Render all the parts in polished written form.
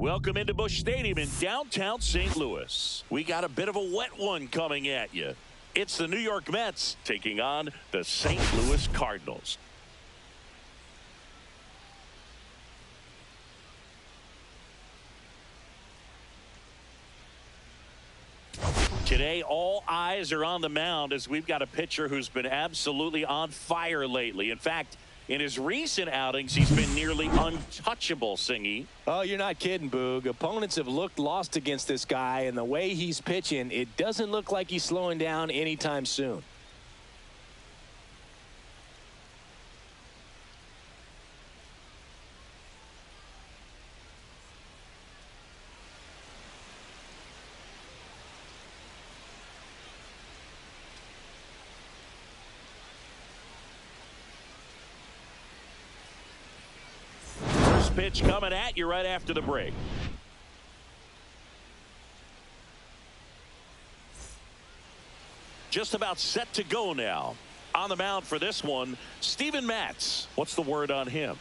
Welcome into Busch Stadium in downtown St. Louis. We got a bit of a wet one coming at you. It's the New York Mets taking on the St. Louis Cardinals. Today, all eyes are on the mound as we've got a pitcher who's been absolutely on fire lately. In fact, in his recent outings, he's been nearly untouchable, Singy. Oh, you're not kidding, Boog. Opponents have looked lost against this guy, and the way he's pitching, it doesn't look like he's slowing down anytime soon. Pitch coming at you right after the break. Just about set to go now. On the mound for this one, Steven Matz. What's the word on him?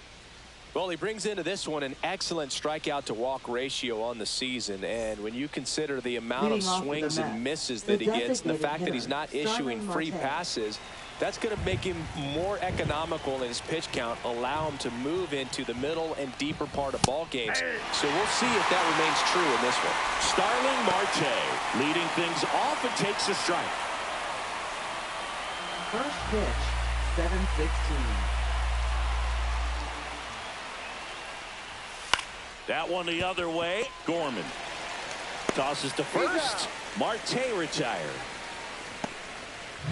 Well, he brings into this one an excellent strikeout to walk ratio on the season, and when you consider the amount of swings and misses that he gets and the fact that he's not issuing free passes, that's going to make him more economical in his pitch count, allow him to move into the middle and deeper part of ball games. So we'll see if that remains true in this one. Starling Marte leading things off and takes a strike. First pitch, 7-16. That one the other way. Gorman tosses to first. Marte retired.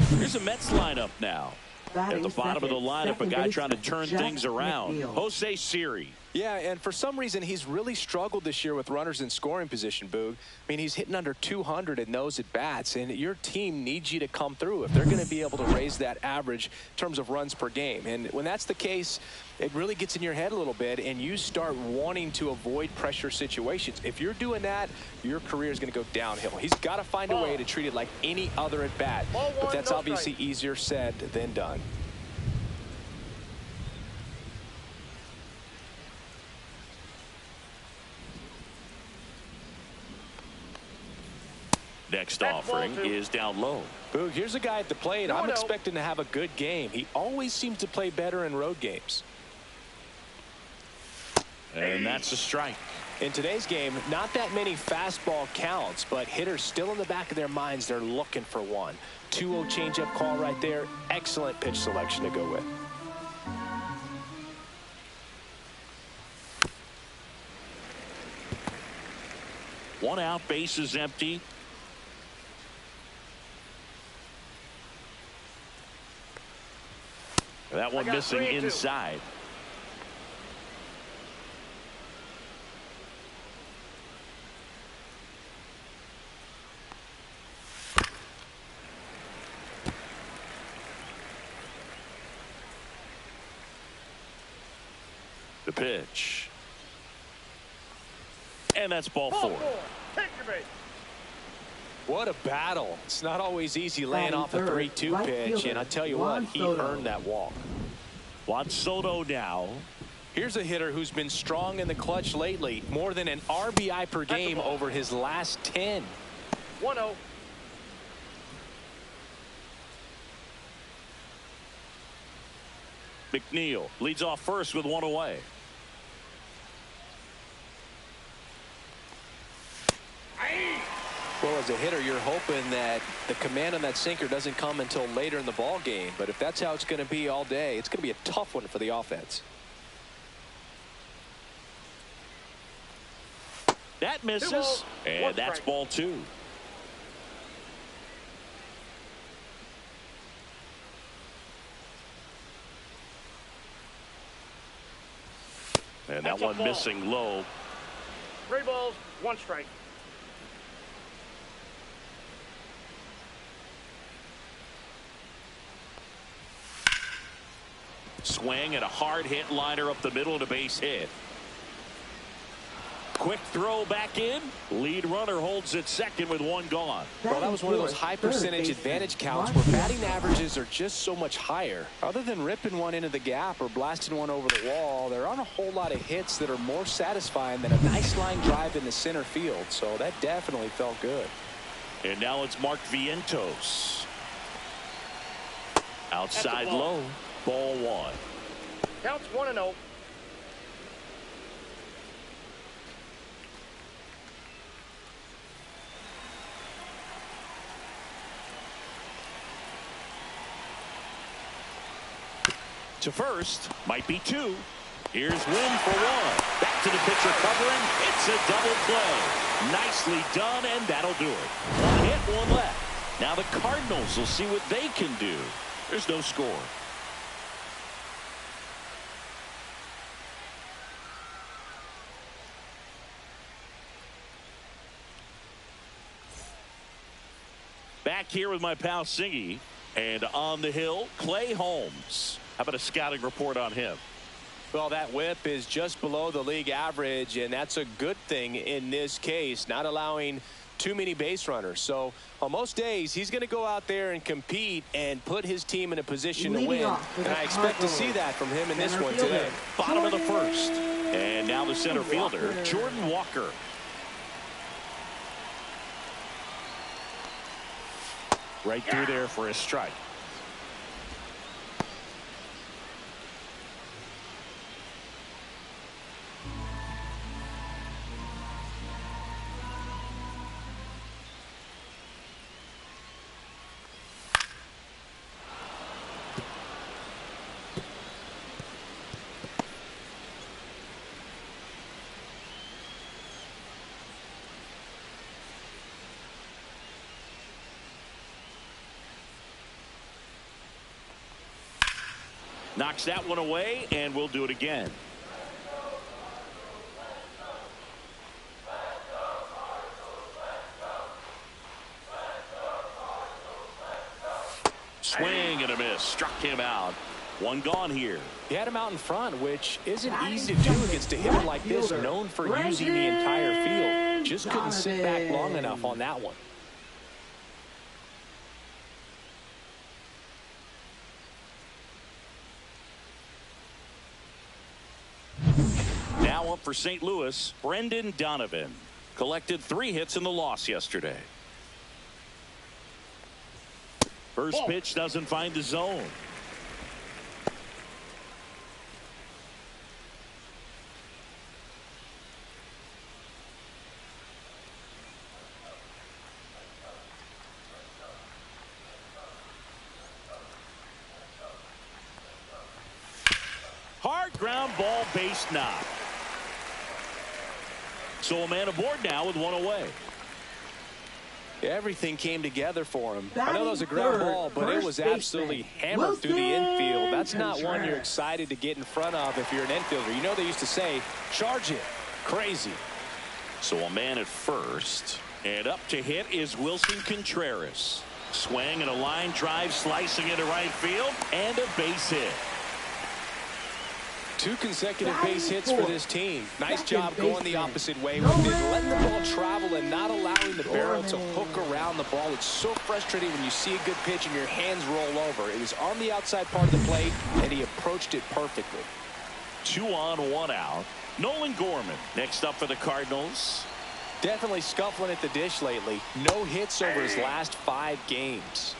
Here's a Mets lineup now. At the bottom of the lineup, a guy trying to turn things around. Jose Siri. Yeah, and for some reason, he's really struggled this year with runners in scoring position, Boog. I mean, he's hitting under 200 in those at bats, and your team needs you to come through if they're going to be able to raise that average in terms of runs per game. And when that's the case, it really gets in your head a little bit, and you start wanting to avoid pressure situations. If you're doing that, your career is going to go downhill. He's got to find a way to treat it like any other at bat, but that's obviously easier said than done. Next offering is down low. Boog, here's a guy at the plate. I'm expecting to have a good game. He always seems to play better in road games. And that's a strike. In today's game, not that many fastball counts, but hitters still in the back of their minds, they're looking for one. 2-0 changeup call right there. Excellent pitch selection to go with. One out, base is empty. That one missing inside. The pitch. And that's ball four. Take your base. What a battle. It's not always easy laying off a 3-2 pitch, and I tell you what, he earned that walk. Juan Soto now. Here's a hitter who's been strong in the clutch lately, more than an RBI per game over his last 10. 1-0. McNeil leads off first with one away. Well, as a hitter, you're hoping that the command on that sinker doesn't come until later in the ball game. But if that's how it's going to be all day, it's going to be a tough one for the offense. That misses, and that's ball two. And that one missing low. 3 balls, 1 strike. Swing and a hard hit liner up the middle and a base hit. Quick throw back in. Lead runner holds at second with one gone. Well, that was one of those high percentage advantage counts where batting averages are just so much higher. Other than ripping one into the gap or blasting one over the wall, there aren't a whole lot of hits that are more satisfying than a nice line drive in the center field. So that definitely felt good. And now it's Mark Vientos. Outside low. Ball one. Counts 1-0. To first, might be two. Here's Wynn for one. Back to the pitcher covering. It's a double play. Nicely done, and that'll do it. One hit, one left. Now the Cardinals will see what they can do. There's no score. Back here with my pal Singy. And on the hill, Clay Holmes. How about a scouting report on him? Well, that whip is just below the league average, and that's a good thing in this case, not allowing too many base runners. So on most days, he's going to go out there and compete and put his team in a position to win. And I expect to see that from him in this one today. Bottom of the first. And now the center fielder, Jordan Walker. Right through there for a strike. Knocks that one away, and we'll do it again. Swing and a miss. Struck him out. One gone here. He had him out in front, which isn't easy to do against a hitter like this, known for using the entire field. Just couldn't sit back long enough on that one. Now up for St. Louis, Brendan Donovan. Collected 3 hits in the loss yesterday. First pitch doesn't find the zone. Hard ground ball, base knock. So a man aboard now with one away. Everything came together for him. I know that was a ground ball, but it was absolutely hammered through the infield. That's not one you're excited to get in front of if you're an infielder. You know they used to say, charge it. Crazy. So a man at first. And up to hit is Wilson Contreras. Swing and a line drive slicing into right field. And a base hit. 2 consecutive base hits for this team. Nice job going the opposite way with it, letting the ball travel and not allowing the barrel to hook around the ball. It's so frustrating when you see a good pitch and your hands roll over. It was on the outside part of the plate, and he approached it perfectly. 2 on, 1 out. Nolan Gorman next up for the Cardinals. Definitely scuffling at the dish lately. No hits over his last 5 games.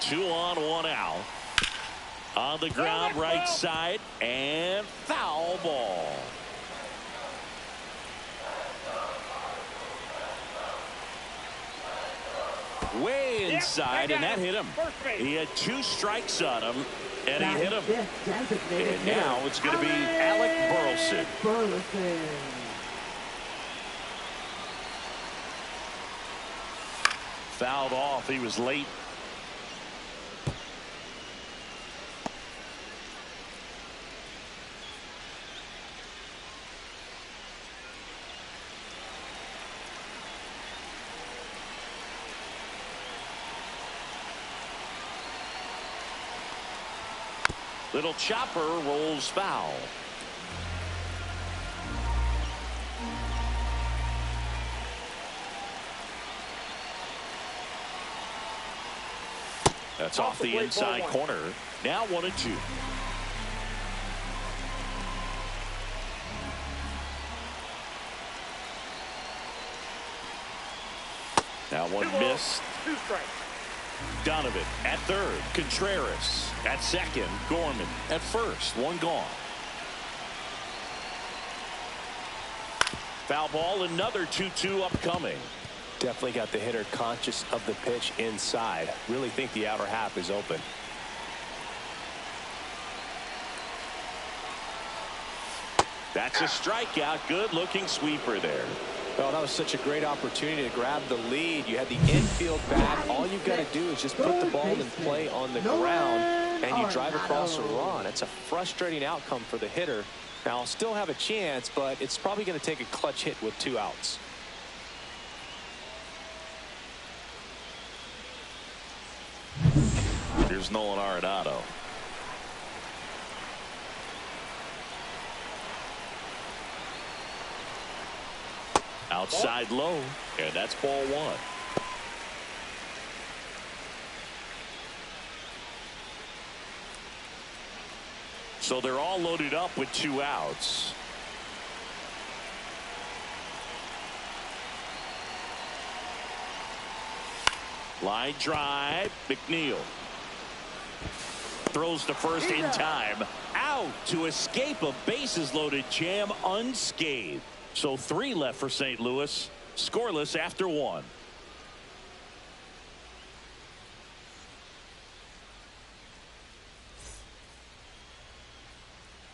Two on, 1 out. On the ground, right side, and foul ball. Way inside, and that hit him. He had 2 strikes on him, and he hit him. And now it's going to be Alec Burleson. Fouled off. He was late. Little chopper rolls foul. That's off the inside corner. Now 1-2. Now one missed. 2 strikes. Donovan at third. Contreras at second. Gorman at first. One gone. Foul ball. Another 2-2 upcoming. Definitely got the hitter conscious of the pitch inside. Really think the outer half is open. That's a strikeout. Good looking sweeper there. Oh, that was such a great opportunity to grab the lead. You had the infield back. All you've got to do is just put the ball in play on the ground, and you drive across a run. It's a frustrating outcome for the hitter. Now, I'll still have a chance, but it's probably going to take a clutch hit with 2 outs. Here's Nolan Arenado. Outside low, and that's ball 1. So they're all loaded up with 2 outs. Line drive. McNeil throws to first in time. Out to escape a bases loaded jam unscathed. So 3 left for St. Louis. Scoreless after 1.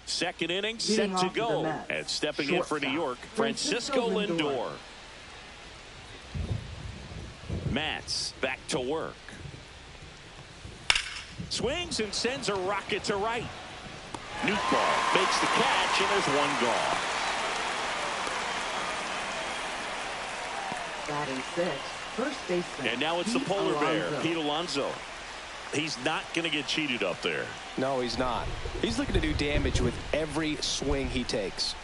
Second inning set to go. And stepping in for New York, Francisco Lindor. Matz back to work. Swings and sends a rocket to right. Newtball makes the catch, and there's 1 gone. Batting 6, first baseman. And now it's the polar bear, Pete Alonso. He's not going to get cheated up there. No, he's not. He's looking to do damage with every swing he takes.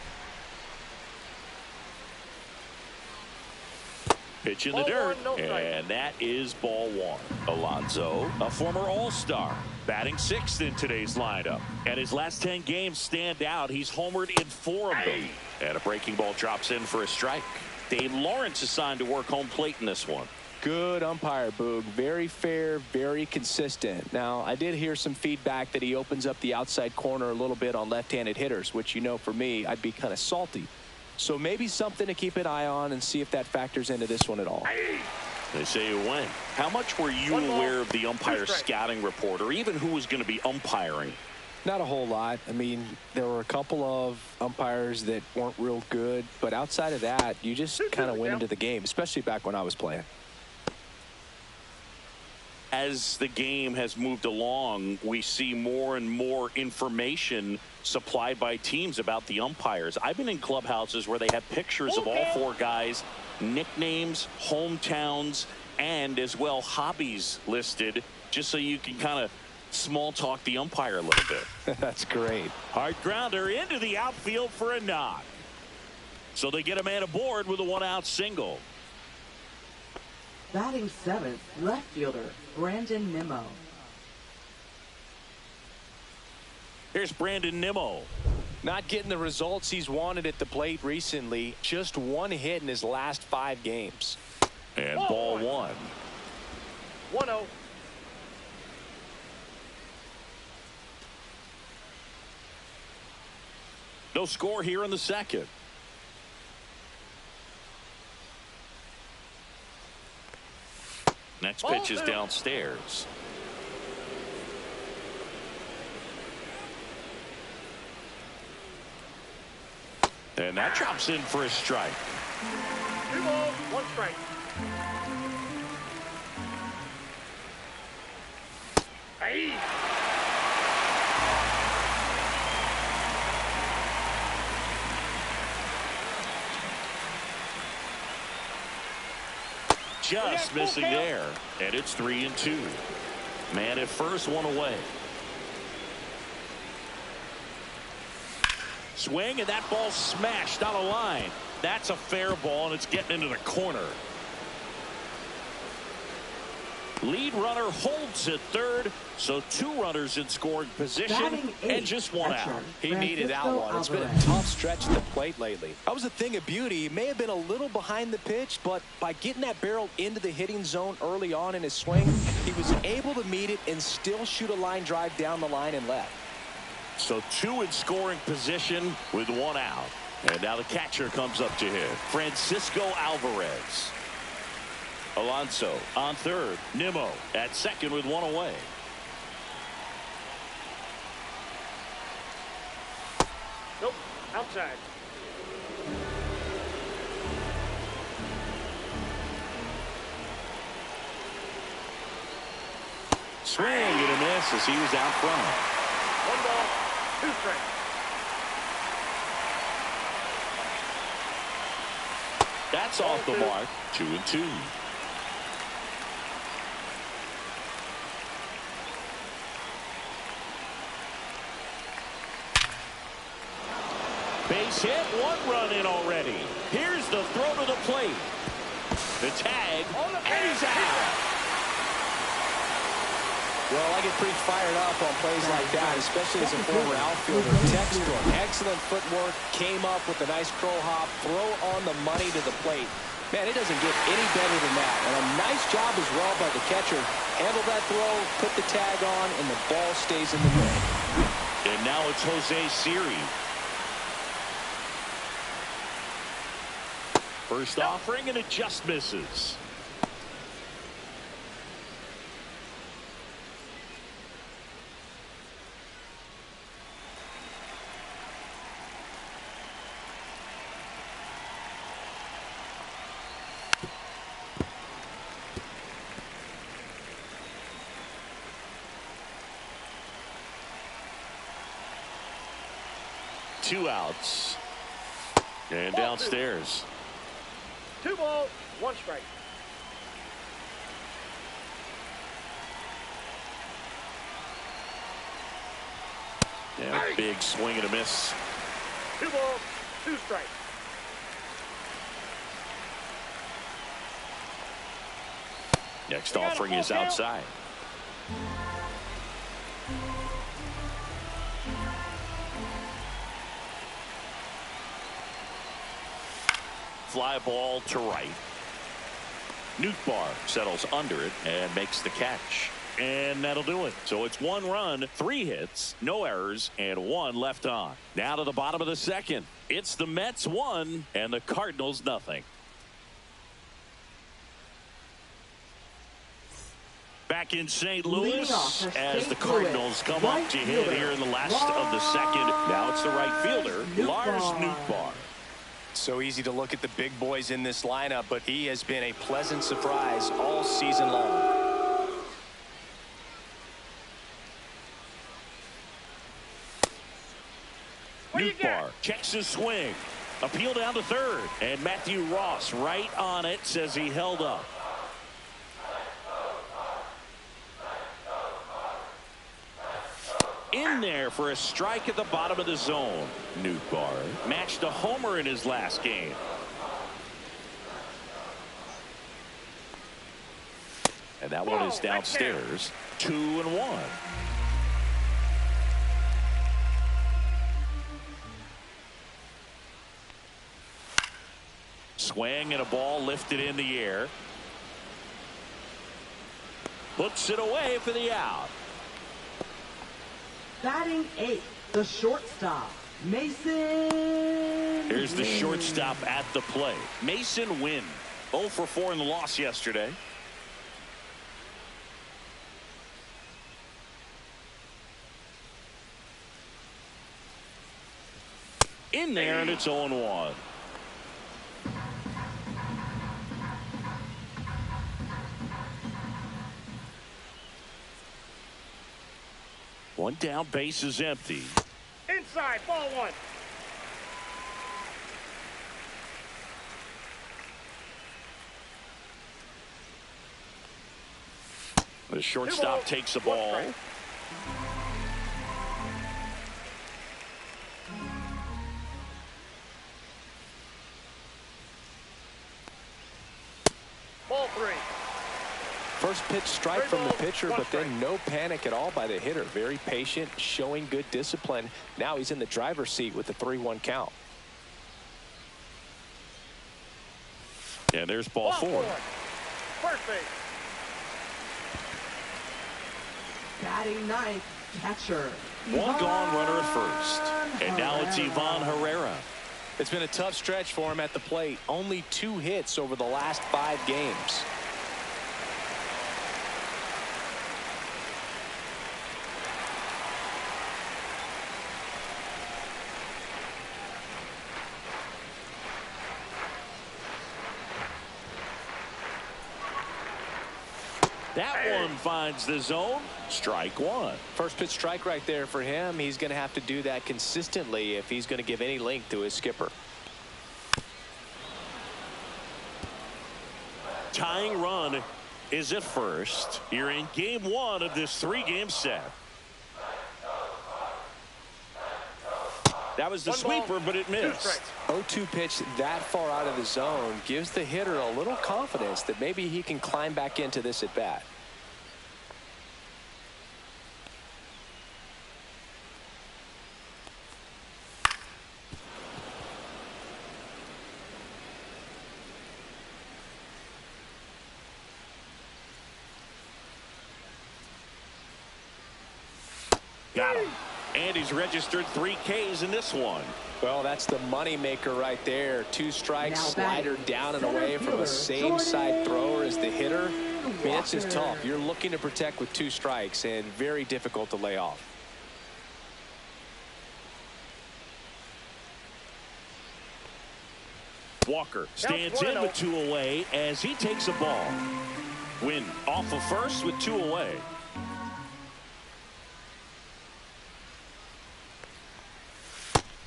Pitch in the dirt, and that is ball 1. Alonso, a former All-Star, batting 6th in today's lineup. And his last 10 games stand out. He's homered in 4 of them. And a breaking ball drops in for a strike. Dave Lawrence assigned to work home plate in this one. Good umpire, Boog. Very fair, very consistent. Now, I did hear some feedback that he opens up the outside corner a little bit on left-handed hitters, which, you know, for me, I'd be kind of salty. So maybe something to keep an eye on and see if that factors into this one at all. They say you win. How much were you aware of the umpire scouting report, or even who was going to be umpiring? Not a whole lot. I mean, there were a couple of umpires that weren't real good, but outside of that, you just kind of went into the game, especially back when I was playing. As the game has moved along, we see more and more information supplied by teams about the umpires. I've been in clubhouses where they have pictures of all 4 guys, nicknames, hometowns, and as well hobbies listed, just so you can kind of small talk the umpire a little bit. That's great. Hard grounder into the outfield for a knock. So they get a man aboard with a 1-out single. Batting 7th, left fielder, Brandon Nimmo. Here's Brandon Nimmo. Not getting the results he's wanted at the plate recently. Just 1 hit in his last 5 games. And ball 1. 1-0. No score here in the second. Next pitch is downstairs. And that drops in for a strike. 2 balls, 1 strike. Hey. Just missing there, and it's 3-2. Man at first, 1 away. Swing, and that ball smashed down a line. That's a fair ball, and it's getting into the corner. Lead runner holds at third, so 2 runners in scoring position and just 1 out. He needed that one. It's been a tough stretch at the plate lately. That was a thing of beauty. He may have been a little behind the pitch, but by getting that barrel into the hitting zone early on in his swing, he was able to meet it and still shoot a line drive down the line and left. So 2 in scoring position with 1 out. And now the catcher comes up to hit. Francisco Alvarez. Alonso on third. Nimmo at second with 1 away. Nope. Outside. Swing and a miss as he was out front. 1 ball, 2 strikes. That's off the mark. 2-2. Base hit, 1 run in already. Here's the throw to the plate. The tag, and he's out. Well, I get pretty fired up on plays like that, especially as a former outfielder. Textbook, excellent footwork, came up with a nice crow hop, throw on the money to the plate. Man, it doesn't get any better than that. And a nice job as well by the catcher. Handle that throw, put the tag on, and the ball stays in the play. And now it's Jose Siri. First offering, and it just misses. Two outs. And downstairs. 2 balls, 1 strike. Yeah, big swing and a miss. 2 balls, 2 strikes. Next offering is outside. Fly ball to right. Nootbaar settles under it and makes the catch. And that'll do it. So it's 1 run, 3 hits, no errors, and 1 left on. Now to the bottom of the second. It's the Mets 1 and the Cardinals nothing. Back in St. Louis as the Cardinals come up to hit here in the last of the second. Now it's the right fielder, Lars Nootbaar. So easy to look at the big boys in this lineup, but he has been a pleasant surprise all season long. Nootbaar checks his swing. Appeal down to third. And Matthew Ross right on it, says he held up. In there for a strike at the bottom of the zone. Nootbaar matched a homer in his last game. And that one is downstairs. 2-1. Swing and a ball lifted in the air. Puts it away for the out. Batting 8th, the shortstop, Mason. Here's the shortstop at the plate. Mason Wynn. 0 for 4 in the loss yesterday. In there, and it's 0-1. One down, base is empty. Inside, ball 1. The shortstop takes the ball. First pitch strike from the pitcher, but then no panic at all by the hitter. Very patient, showing good discipline. Now he's in the driver's seat with the 3-1 count. And there's ball 4. First base. Batting ninth, catcher. One gone, runner at first. And now it's Ivan Herrera. It's been a tough stretch for him at the plate. Only 2 hits over the last 5 games. That one finds the zone. Strike 1. First pitch strike right there for him. He's going to have to do that consistently if he's going to give any length to his skipper. Tying run is at first. You're in game 1 of this 3-game set. That was the sweeper, but it missed. 0-2 pitch that far out of the zone gives the hitter a little confidence that maybe he can climb back into this at bat. Got him. And he's registered 3 Ks in this one. Well, that's the money maker right there. 2 strikes, slider down and away from the same side thrower as the hitter. I mean, it's just tough. You're looking to protect with 2 strikes and very difficult to lay off. Walker stands in with 2 away as he takes a ball. Win off of first with 2 away.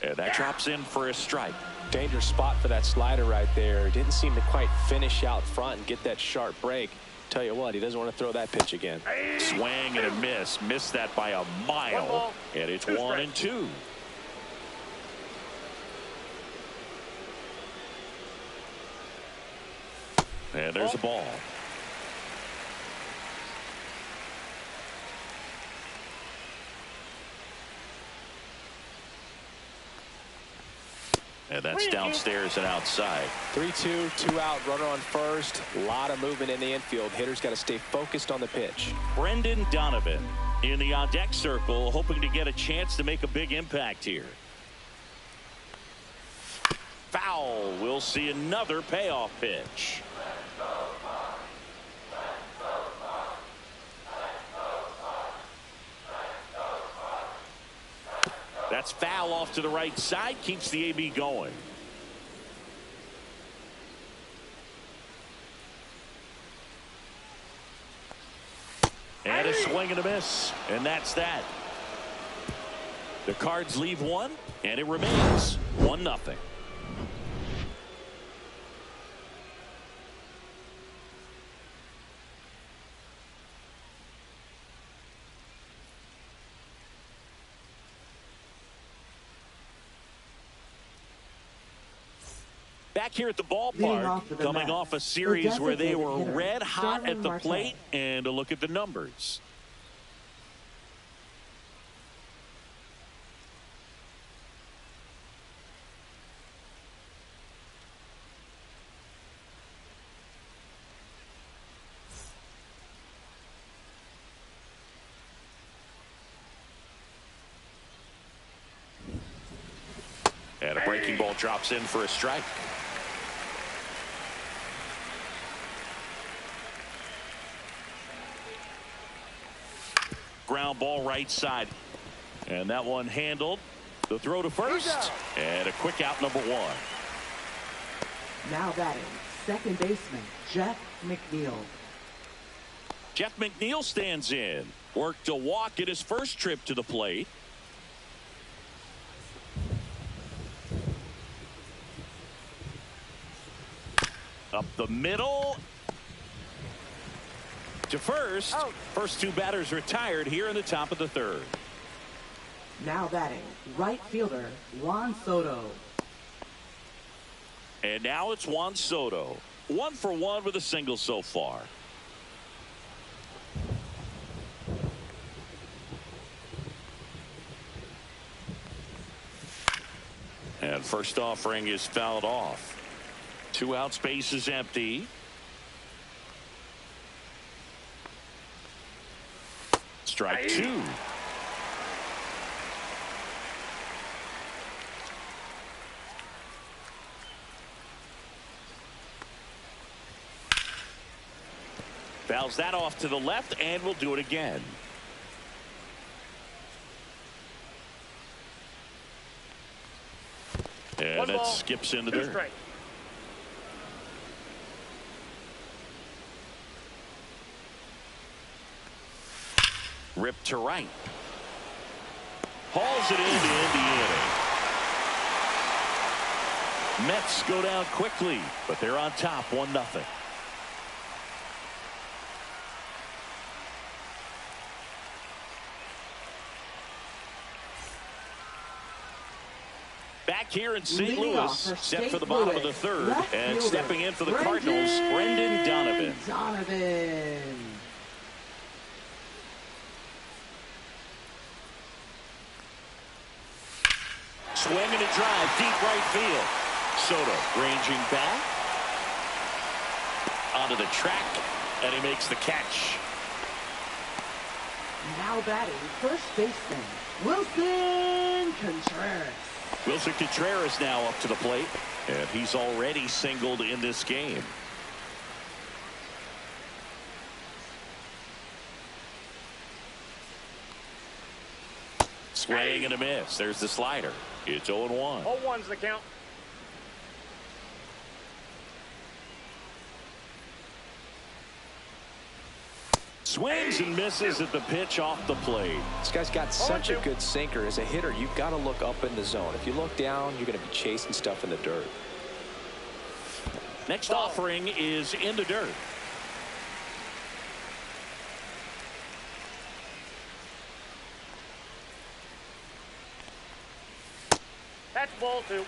And that drops in for a strike. Dangerous spot for that slider right there. Didn't seem to quite finish out front and get that sharp break. Tell you what, he doesn't want to throw that pitch again. Swing and a miss. Missed that by a mile. And it's 1-2. And there's a ball. And that's downstairs and outside. 3-2, 2 out, runner on first. A lot of movement in the infield. Hitter's got to stay focused on the pitch. Brendan Donovan in the on-deck circle, hoping to get a chance to make a big impact here. Foul. We'll see another payoff pitch. That's foul off to the right side. Keeps the AB going. And a swing and a miss. And that's that. The Cards leave 1, and it remains 1-0. Back here at the ballpark, coming off a series where they were red hot at the plate, and a look at the numbers. And a breaking ball drops in for a strike. Ground ball right side. And that one handled. The throw to first. And a quick out, number 1. Now batting, second baseman, Jeff McNeil. Jeff McNeil stands in. Worked a walk at his first trip to the plate. Up the middle. To first. Out. First 2 batters retired here in the top of the 3rd. Now batting, right fielder, Juan Soto. And now it's Juan Soto. 1 for 1 with a single so far. first offering is fouled off. 2 outs, base is empty. Strike 2. Fouls that off to the left, and we'll do it again. And that skips into there. Strike. Ripped to right. Hauls it into Indiana. Mets go down quickly, but they're on top 1-0. Back here in St. Louis, set for the bottom of the third, and stepping in for the Cardinals, Brendan Donovan. Swing and a drive, deep right field. Soto ranging back onto the track, and he makes the catch. Now batting first baseman, Wilson Contreras. Wilson Contreras now up to the plate, and he's already singled in this game. Swing and a miss. There's the slider. It's 0-1. 0-1's the count. Swings and misses at the pitch off the plate. This guy's got such a good sinker. As a hitter, you've got to look up in the zone. If you look down, you're going to be chasing stuff in the dirt. Next offering is in the dirt. That's ball 2.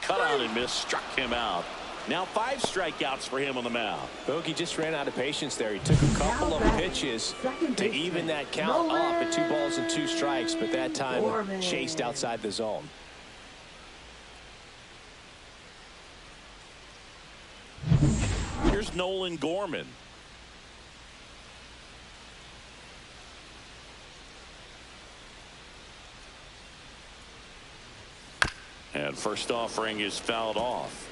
Cut out and miss, struck him out. Now 5 strikeouts for him on the mound. Bogey just ran out of patience there. He took a couple of pitches to even that count up at 2 balls and 2 strikes, but that time chased outside the zone. Here's Nolan Gorman. And first offering is fouled off.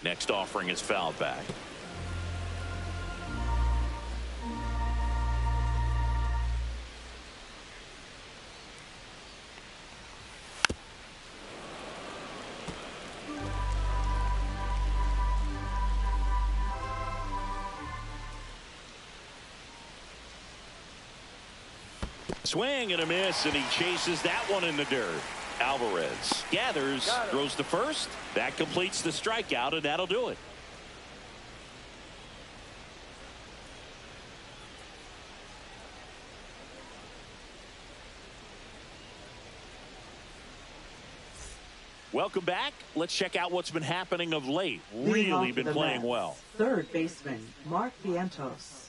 Next offering is fouled back. Swing and a miss, and he chases that one in the dirt. Alvarez gathers, throws to first. That completes the strikeout, and that'll do it. Welcome back. Let's check out what's been happening of late. Really been playing well. Third baseman, Mark Vientos.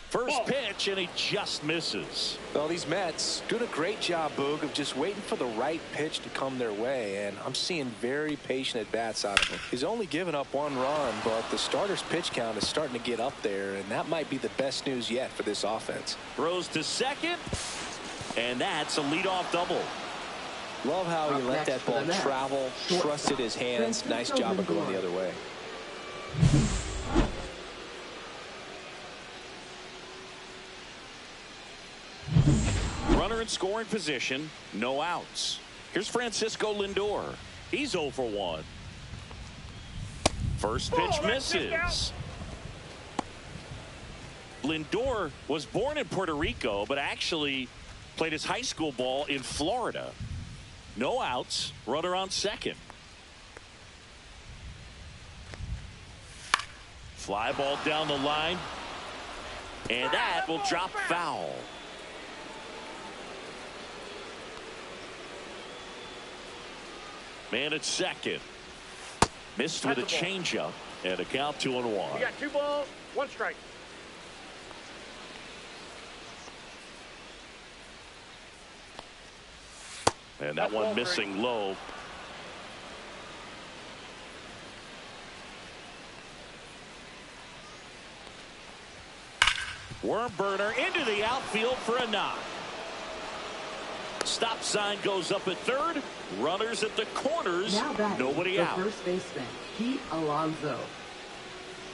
First pitch, and he just misses. Well, these Mets doing a great job, Boog, of just waiting for the right pitch to come their way, and I'm seeing very patient at-bats out of him. He's only given up 1 run, but the starter's pitch count is starting to get up there, and that might be the best news yet for this offense. Throws to second, and that's a leadoff double. Love how he let that ball travel, trusted his hands. Nice job of going the other way. Runner in scoring position, no outs. Here's Francisco Lindor. He's 0 for 1. First pitch misses. Lindor was born in Puerto Rico, but actually played his high school ball in Florida. No outs, runner on second. Fly ball down the line, and that will drop foul. Man at second. Missed with a changeup, and a count 2-1. You got 2 balls, 1 strike. And that one missing low. Worm burner into the outfield for a knock. Stop sign goes up at third. Runners at the corners. Nobody out. First baseman, Pete Alonso.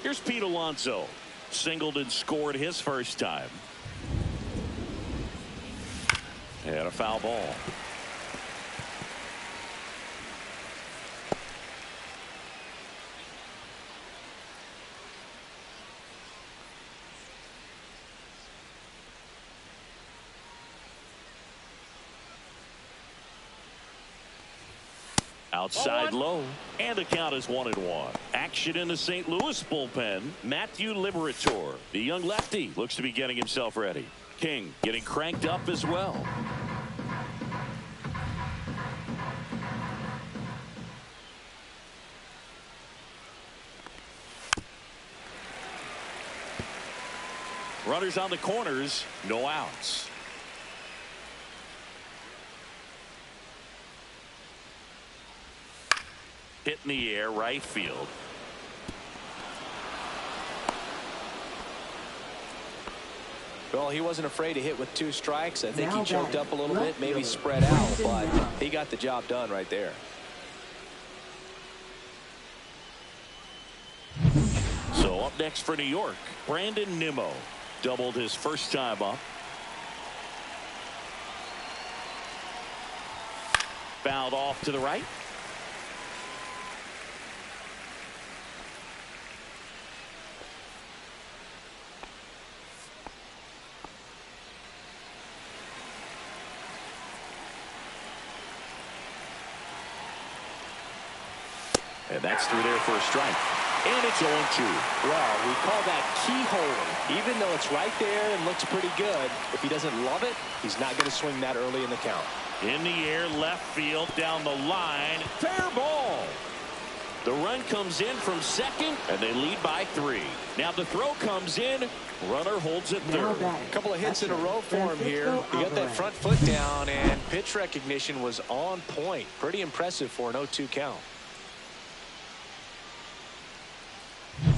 Here's Pete Alonso. Singled and scored his first time. And a foul ball. Outside low, and the count is 1-1. Action in the St. Louis bullpen. Matthew Liberator, the young lefty, looks to be getting himself ready. King getting cranked up as well. Runners on the corners, no outs. Hit in the air, right field. Well, he wasn't afraid to hit with 2 strikes. I think he choked up a little bit, maybe spread out, but he got the job done right there. So up next for New York, Brandon Nimmo doubled his first time up. Fouled off to the right. And that's through there for a strike. And it's 0-2. Well, we call that keyhole. Even though it's right there and looks pretty good, if he doesn't love it, he's not going to swing that early in the count. In the air, left field, down the line. Fair ball. The run comes in from second, and they lead by 3. Now the throw comes in. Runner holds it third. A couple of hits in a row for him here. He got that front foot down, and pitch recognition was on point. Pretty impressive for an 0-2 count.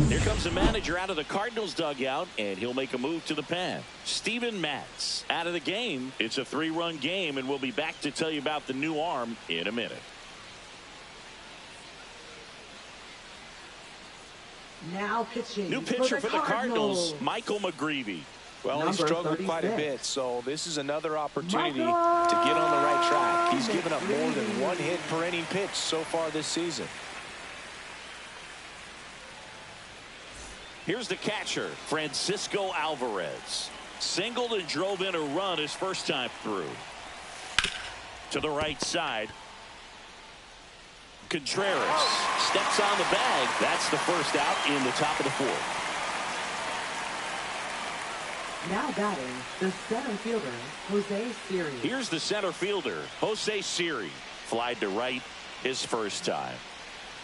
Here comes the manager out of the Cardinals dugout, and he'll make a move to the pen. Steven Matz out of the game. It's a 3-run game, and we'll be back to tell you about the new arm in a minute. Now pitching. New pitcher for the Cardinals, Michael McGreevy. Well, he struggled quite a bit, so this is another opportunity to get on the right track. He's given up more than 1 hit per inning pitch so far this season. Here's the catcher, Francisco Alvarez. Singled and drove in a run his first time through. To the right side. Contreras steps on the bag. That's the first out in the top of the 4th. Now batting, the center fielder, Jose Siri. Here's the center fielder, Jose Siri. Flied to right his first time.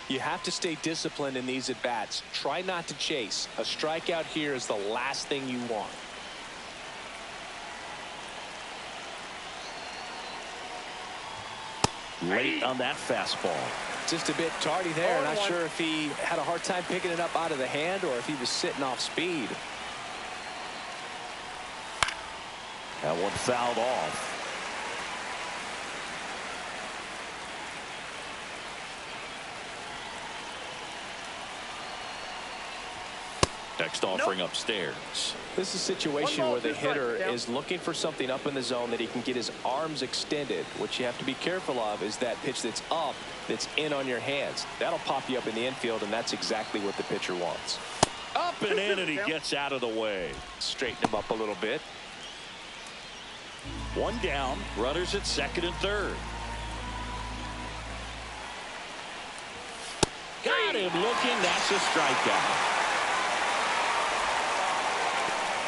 You have to stay disciplined in these at-bats. Try not to chase. A strikeout here is the last thing you want. Late on that fastball. Just a bit tardy there. Not sure if he had a hard time picking it up out of the hand or if he was sitting off speed. That one fouled off. Next offering upstairs. This is a situation where the hitter is looking for something up in the zone that he can get his arms extended. What you have to be careful of is that pitch that's up, that's in on your hands. That'll pop you up in the infield, and that's exactly what the pitcher wants. Up and in, and he gets out of the way. Straighten him up a little bit. One down, runners at second and third. Got him looking, that's a strikeout.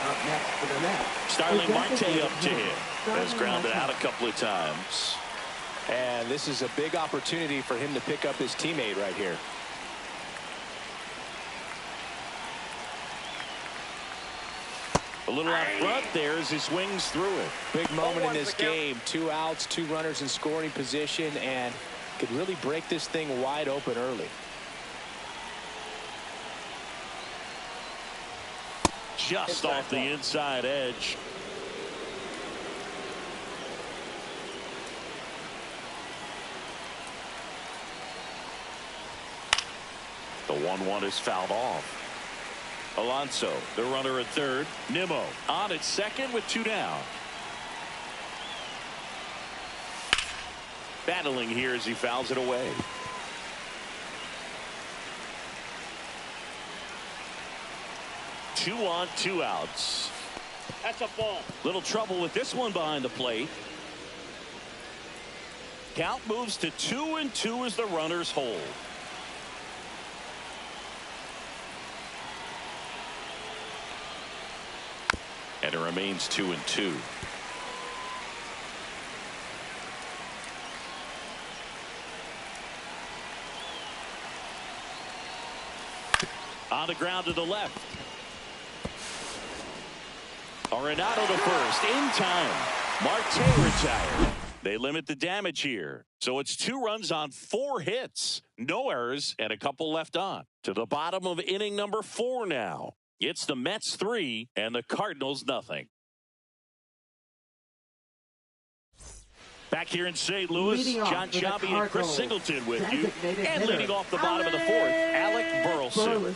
Up next for the Mets. Starling Marte up to him. Has grounded out a couple of times. And this is a big opportunity for him to pick up his teammate right here. A little out front there as he swings through it. Big moment in this game. 2 outs, 2 runners in scoring position, and could really break this thing wide open early. Just off the inside edge. The 1-1 is fouled off. Alonso, the runner at third. Nimmo on at second with 2 down. Battling here as he fouls it away. Two on, 2 outs. That's a ball. Little trouble with this one behind the plate. Count moves to 2-2 as the runners hold. And it remains 2-2. On the ground to the left. Arenado to first in time. Marte retired. They limit the damage here. So it's 2 runs on 4 hits. No errors and a couple left on. To the bottom of inning number 4 now. It's the Mets 3 and the Cardinals nothing. Back here in St. Louis, John Sciambi and Chris Singleton with you. And leading off the bottom of the 4th, Alec Burleson.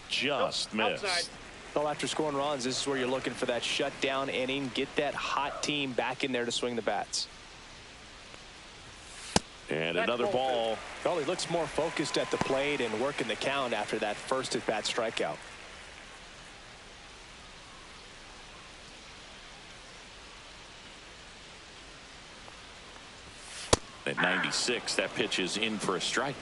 Just missed. Outside. Well, after scoring runs, this is where you're looking for that shutdown inning. Get that hot team back in there to swing the bats. And another ball. Well, he looks more focused at the plate and working the count after that first at-bat strikeout. At 96, that pitch is in for a strike.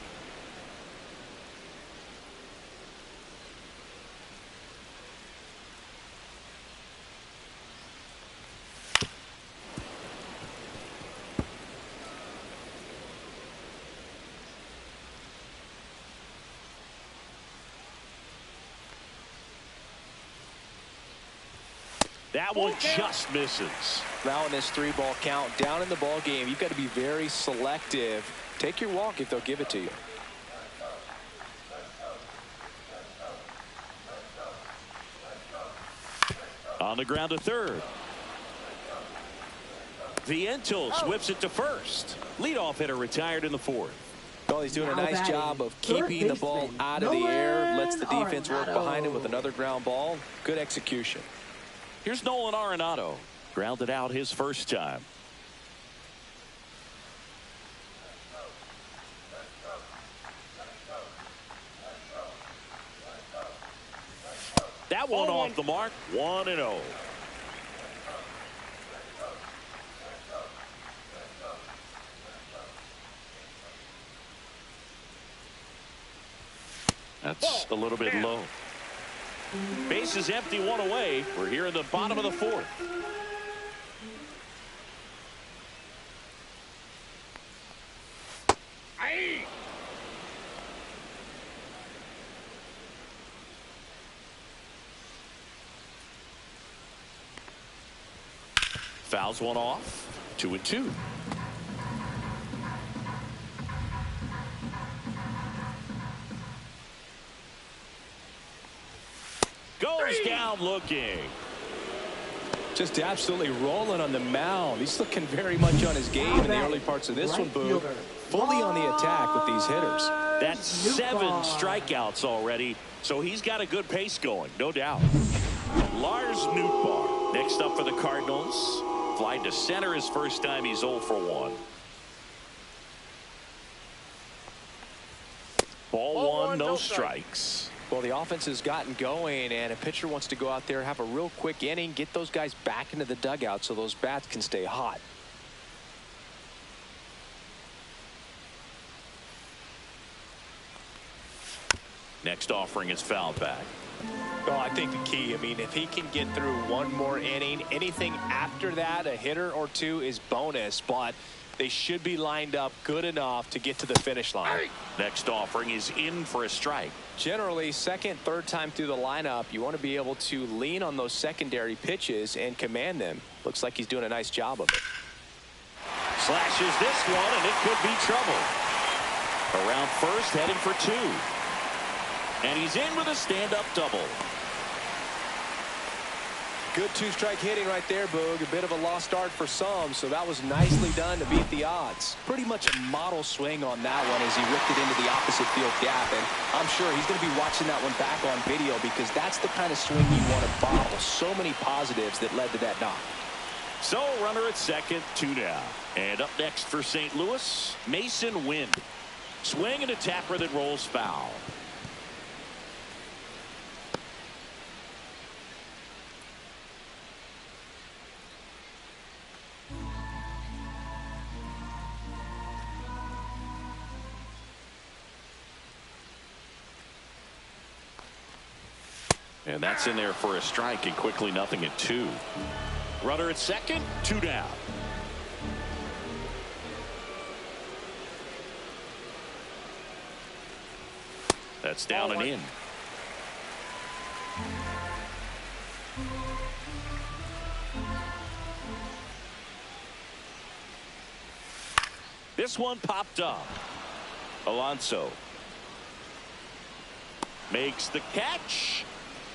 That one just misses. Now in this 3-ball count, down in the ball game, you've got to be very selective. Take your walk if they'll give it to you. On the ground to third. Vientos whips it to first. Leadoff hitter retired in the 4th. Well, he's doing a nice job of keeping the ball out of the air. Lets the defense work behind him with another ground ball. Good execution. Here's Nolan Arenado. Grounded out his first time. That one off the mark. 1-0. That's a little bit low. Base is empty, 1 away. We're here in the bottom of the 4th. Aye. Fouls one off. 2-2. mound looking. Just absolutely rolling on the mound. He's looking very much on his game in the early parts of this one, Boog. Fully on the attack with these hitters. That's 7 strikeouts already, so he's got a good pace going, no doubt. Lars Nootbaar next up for the Cardinals. Fly to center his first time. He's 0 for 1. Ball 1, no strikes. Well, the offense has gotten going, and a pitcher wants to go out there, have a real quick inning, get those guys back into the dugout so those bats can stay hot. Next offering is fouled back. Well, I think the key, I mean, if he can get through one more inning, anything after that, a hitter or two is bonus, but they should be lined up good enough to get to the finish line. Next offering is in for a strike. Generally, second, third time through the lineup, you want to be able to lean on those secondary pitches and command them. Looks like he's doing a nice job of it. Slashes this one, and it could be trouble. Around first, heading for 2. And he's in with a stand-up double. Good two-strike hitting right there, Boog. A bit of a lost art for some, so that was nicely done to beat the odds. Pretty much a model swing on that one as he ripped it into the opposite field gap, and I'm sure he's going to be watching that one back on video because that's the kind of swing you want to bottle. So many positives that led to that knock. So, runner at second, 2 down. And up next for St. Louis, Mason Wind. Swing and a tapper that rolls foul. And that's in there for a strike, and quickly nothing at 2. Runner at second, 2 down. That's down and in. This one popped up. Alonso makes the catch.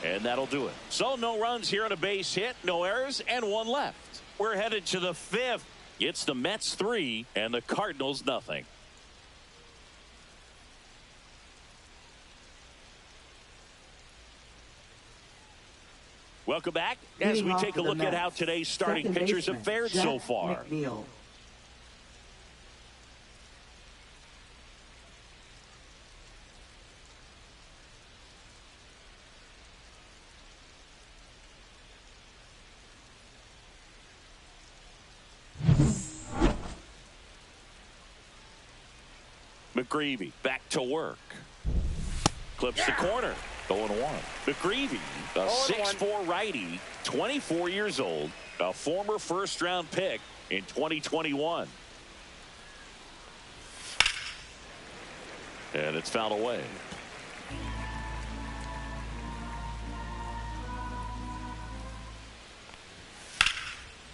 And that'll do it. So no runs here on a base hit, no errors, and 1 left. We're headed to the 5th. It's the Mets 3 and the Cardinals nothing. Welcome back as we take a look at how today's starting pitchers have fared so far. McNeil. McGreevy back to work. Clips the corner. 0-1. McGreevy, a 6'4" righty, 24 years old, a former first-round pick in 2021. And it's fouled away.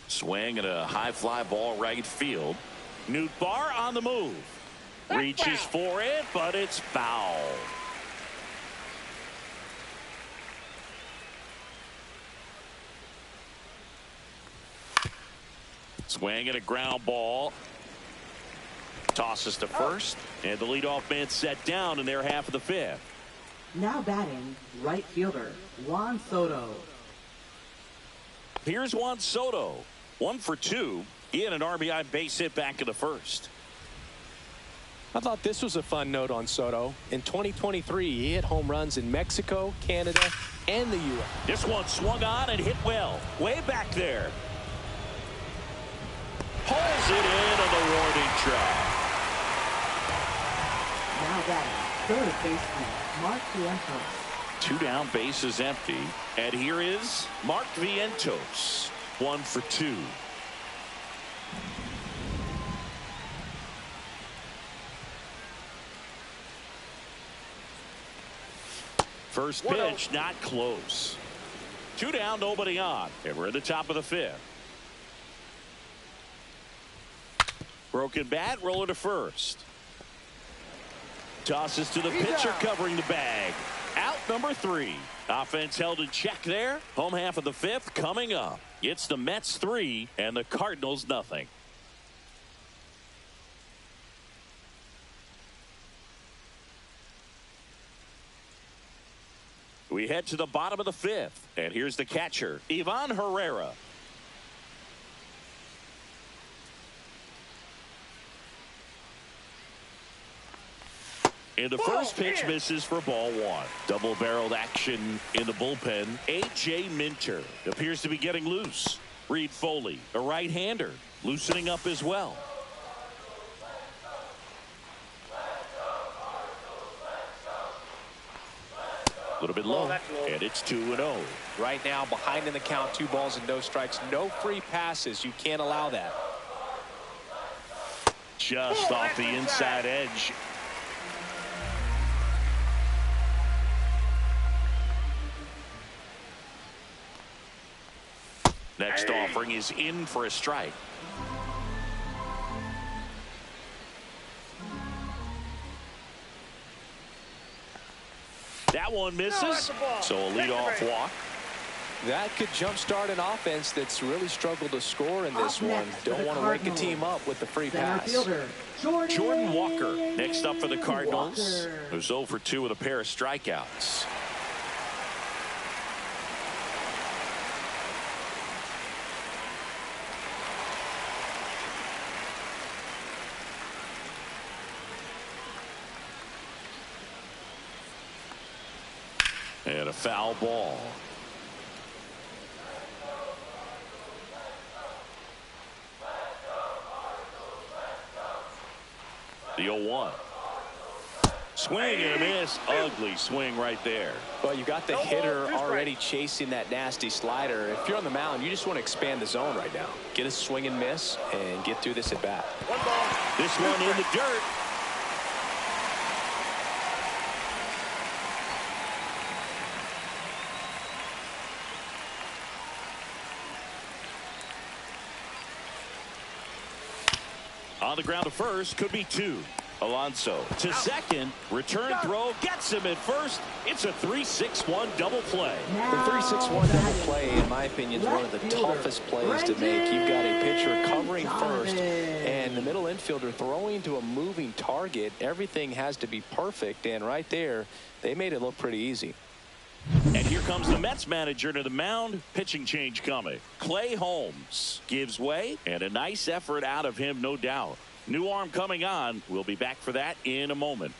Swing and a high fly ball right field. Nootbaar on the move. Reaches for it, but it's foul. Swing and a ground ball. Tosses to first, and the leadoff man set down in their half of the 5th. Now batting, right fielder, Juan Soto. Here's Juan Soto. 1 for 2. He had an RBI base hit back in the 1st. I thought this was a fun note on Soto. In 2023, he hit home runs in Mexico, Canada, and the U.S. This one swung on and hit well. Way back there. Pulls it in on the warning track. Now batting, third baseman, Mark Vientos. 2 down, bases empty. And here is Mark Vientos. 1 for 2. First pitch, not close. 2 down, nobody on. And we're at the top of the 5th. Broken bat, roller to first. Tosses to the pitcher, covering the bag. Out number 3. Offense held in check there. Home half of the fifth coming up. It's the Mets 3 and the Cardinals nothing. We head to the bottom of the fifth, and here's the catcher, Ivan Herrera. And the first pitch misses for ball one. Double-barreled action in the bullpen. A.J. Minter appears to be getting loose. Reed Foley, a right-hander, loosening up as well. A little bit low, and it's 2-0. Right now, behind in the count, 2 balls and no strikes. No free passes. You can't allow that. Just off the inside edge. Next offering is in for a strike. That one misses. So a leadoff walk. That could jumpstart an offense that's really struggled to score in this one. Don't want to wake a team up with the free pass. Jordan Walker next up for the Cardinals, who's 0 for 2 with a pair of strikeouts. And a foul ball. The 0-1. Swing and a miss. Ugly swing right there. Well, you got the hitter already chasing that nasty slider. If you're on the mound, you just want to expand the zone right now. Get a swing and miss and get through this at bat. This one in the dirt. On the ground to first, could be 2. Alonso to second, return throw, gets him at first. It's a 3-6-1 double play. The 3-6-1 double play, in my opinion, is one of the toughest plays to make. You've got a pitcher covering first and the middle infielder throwing to a moving target. Everything has to be perfect, and right there, they made it look pretty easy. And here comes the Mets manager to the mound. Pitching change coming. Clay Holmes gives way, and a nice effort out of him, no doubt. New arm coming on. We'll be back for that in a moment.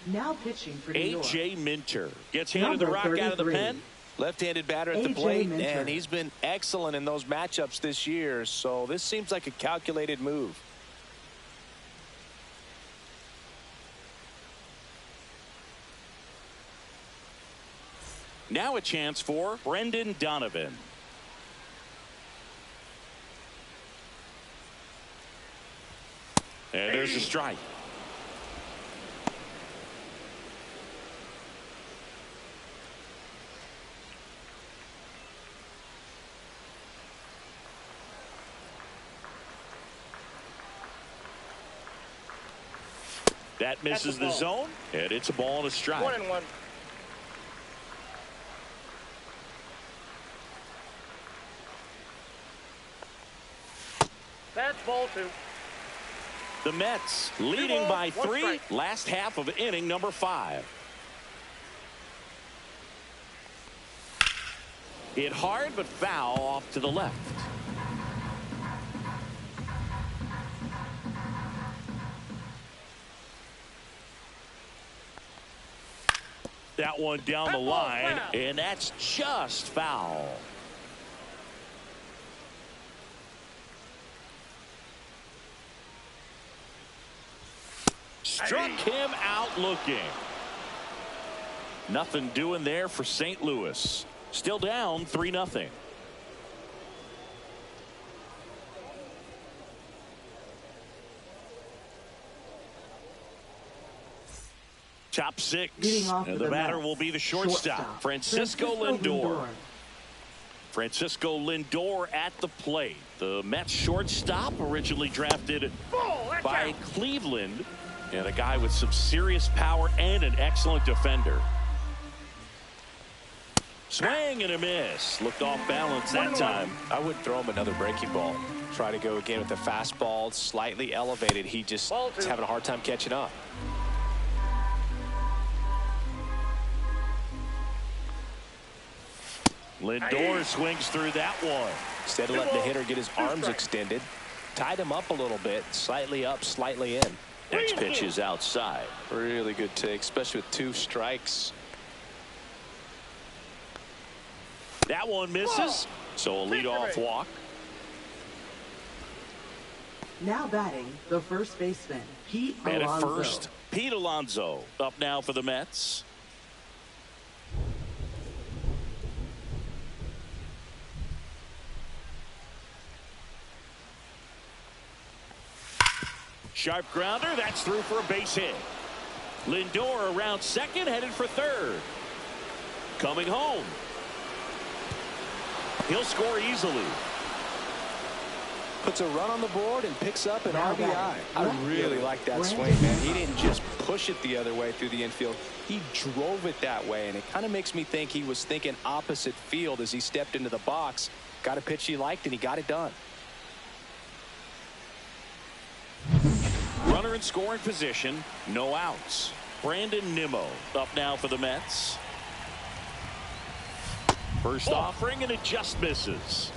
Now pitching for New York. A.J. Minter gets handed the rock out of the pen. Left-handed batter at the plate, and he's been excellent in those matchups this year, so this seems like a calculated move. Now a chance for Brendan Donovan. And there's a strike. That misses the zone, and it's a ball and a strike. 1-1. That's ball 2. The Mets leading by 3. Last half of inning number 5. Hit hard but foul off to the left. That one down the line, and that's just foul. Struck him out looking. Nothing doing there for St. Louis. Still down 3-0. Top 6. And the batter will be the shortstop, Francisco Lindor. Francisco Lindor at the plate. The Mets shortstop, originally drafted by Cleveland, and a guy with some serious power and an excellent defender. Swing and a miss. Looked off balance that time. I would throw him another breaking ball. Try to go again with the fastball, slightly elevated. He just is having a hard time catching up. Lindor swings through that one. Instead of letting the hitter get his arms extended, tied him up a little bit, slightly up, slightly in. Next pitch is outside. Really good take, especially with 2 strikes. That one misses, so a leadoff walk. Now batting, the first baseman, Pete And at Alonso. first, Pete Alonso up now for the Mets. Sharp grounder, that's through for a base hit. Lindor around second, headed for third. Coming home. He'll score easily. Puts a run on the board and picks up an Now RBI. batting, I really like that swing, man. He didn't just push it the other way through the infield. He drove it that way, and it kind of makes me think he was thinking opposite field as he stepped into the box. Got a pitch he liked, and he got it done. Runner in scoring position, no outs. Brandon Nimmo up now for the Mets. First offering, and it just misses.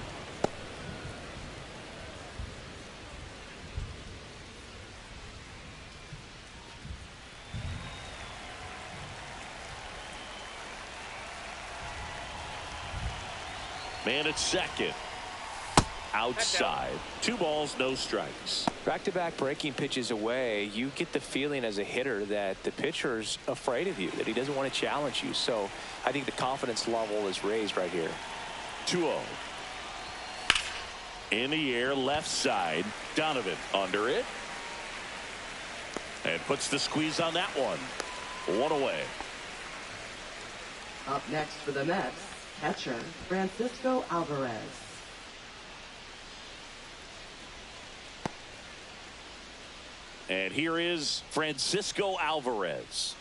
Man at second. Outside. 2 balls, no strikes. Back-to-back breaking pitches away, you get the feeling as a hitter that the pitcher's afraid of you, that he doesn't want to challenge you. So I think the confidence level is raised right here. 2-0. In the air, left side. Donovan under it. And puts the squeeze on that one. 1 away. Up next for the Mets, catcher Francisco Alvarez. And here is Francisco Alvarez.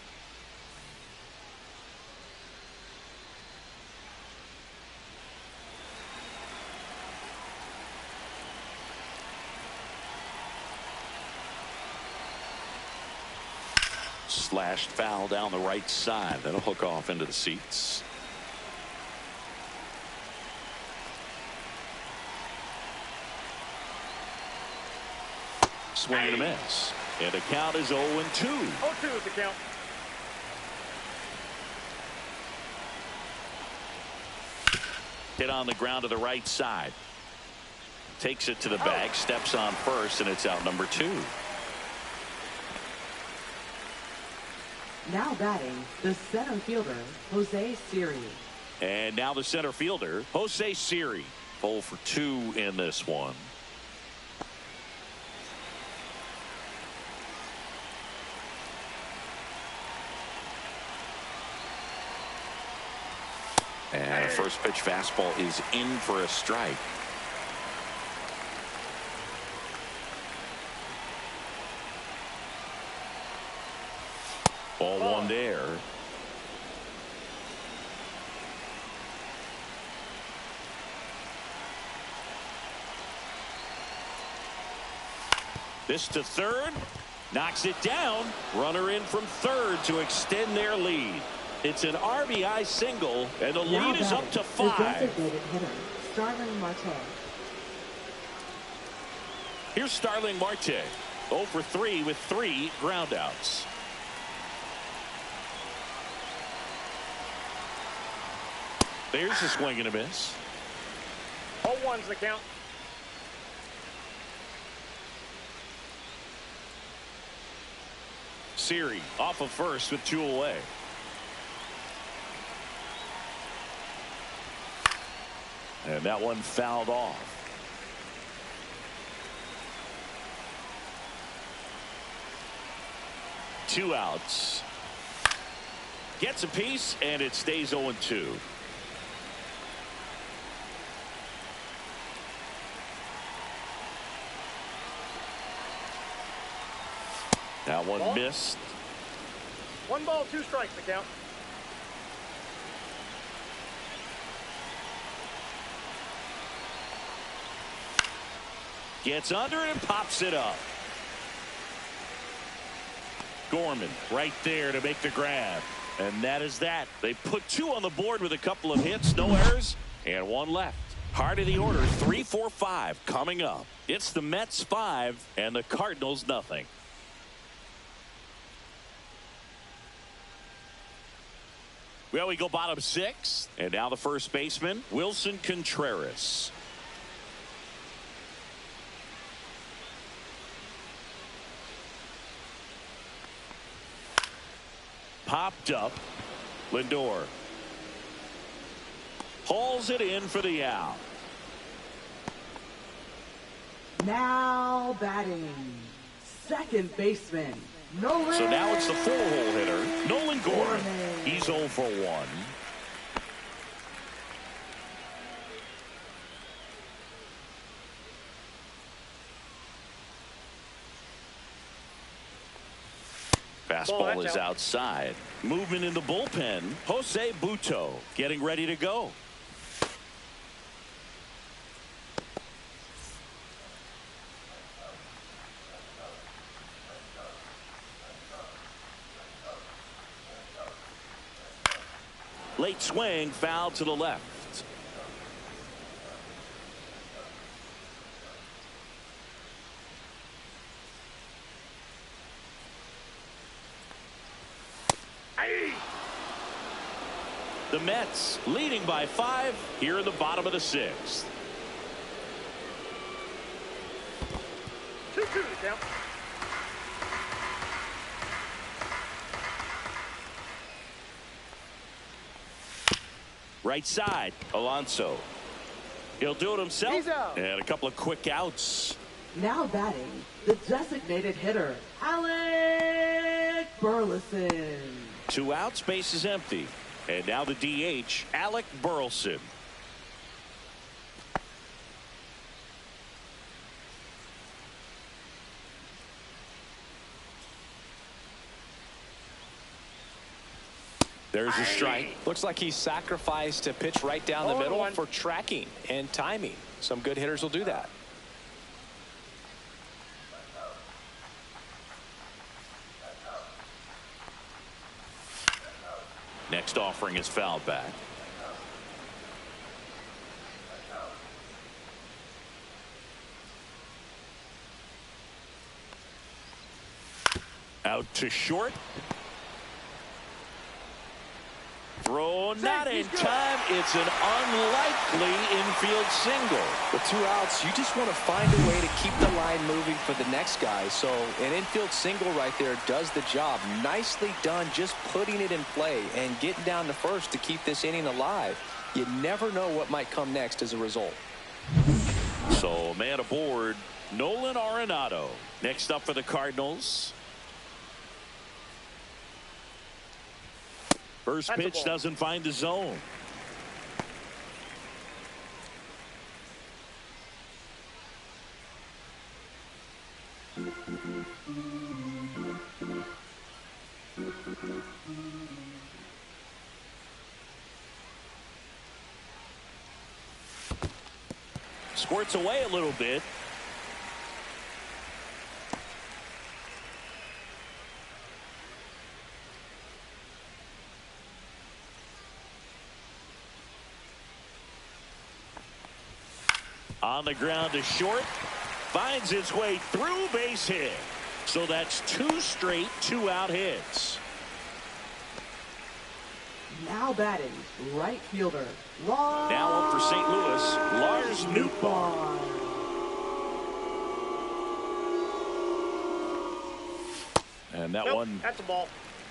Slashed foul down the right side. That'll hook off into the seats. Swing and a miss. And the count is 0-2. 0-2 is the count. Hit on the ground to the right side. Takes it to the bag, steps on first, and it's out number 2. Now batting, the center fielder, Jose Siri. And now the center fielder, Jose Siri. 0 for 2 in this one. And a first pitch fastball is in for a strike. Ball 1 there. This to third. Knocks it down. Runner in from third to extend their lead. It's an RBI single, and the Now lead is up to batting, the 5. designated hitter, Starling Marte. Here's Starling Marte. 0 for 3 with 3 groundouts. There's a swing and a miss. 0-1's the count. Siri off of first with 2 away. And that one fouled off. Two outs. Gets a piece, and it stays 0-2. That one Ball. missed. 1 ball, 2 strikes to count. Gets under it and pops it up. Gorman right there to make the grab. And that is that. They put 2 on the board with a couple of hits, no errors, and 1 left. Heart of the order, 3, 4, 5 coming up. It's the Mets 5 and the Cardinals nothing. Well, we go bottom 6, and now the first baseman, Wilson Contreras. Popped up. Lindor hauls it in for the out. Now batting, second baseman, Nolan. So now it's the 4-hole hitter, Nolan Gorman. He's 0 for 1. Fastball is outside. Movement in the bullpen. Jose Buto getting ready to go. Late swing, foul to the left. The Mets leading by 5 here in the bottom of the 6th. 2-2 to count. Right side, Alonso. He'll do it himself. He's out. And a couple of quick outs. Now batting, the designated hitter, Alec Burleson. 2 outs, base is empty. And now the DH, Alec Burleson. There's a strike. Looks like he sacrificed a pitch right down the middle for tracking and timing. Some good hitters will do that. Next offering is fouled back. Out to short. Throw not in time. It's an unlikely infield single. With 2 outs, you just want to find a way to keep the line moving for the next guy. So an infield single right there does the job. Nicely done, just putting it in play and getting down to first to keep this inning alive. You never know what might come next as a result. So man aboard, Nolan Arenado. Next up for the Cardinals. First pitch doesn't find the zone. Squirts away a little bit. On the ground to short. Finds its way through, base hit. So that's 2 straight 2-out hits. Now batting, right fielder, Lars. Now up for St. Louis, Lars Nootbaar. And that one, that's a ball.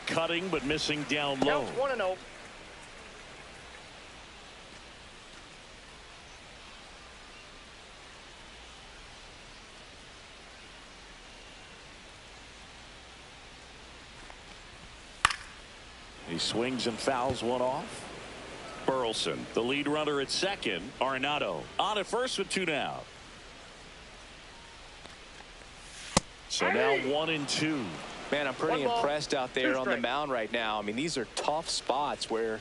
Cutting but missing down low. Counts 1-0. He swings and fouls one off. Burleson, the lead runner at second. Arenado on at first with 2 down. So now 1-2. Man, I'm pretty One ball, impressed out two there on the strikes. mound right now. I mean, these are tough spots where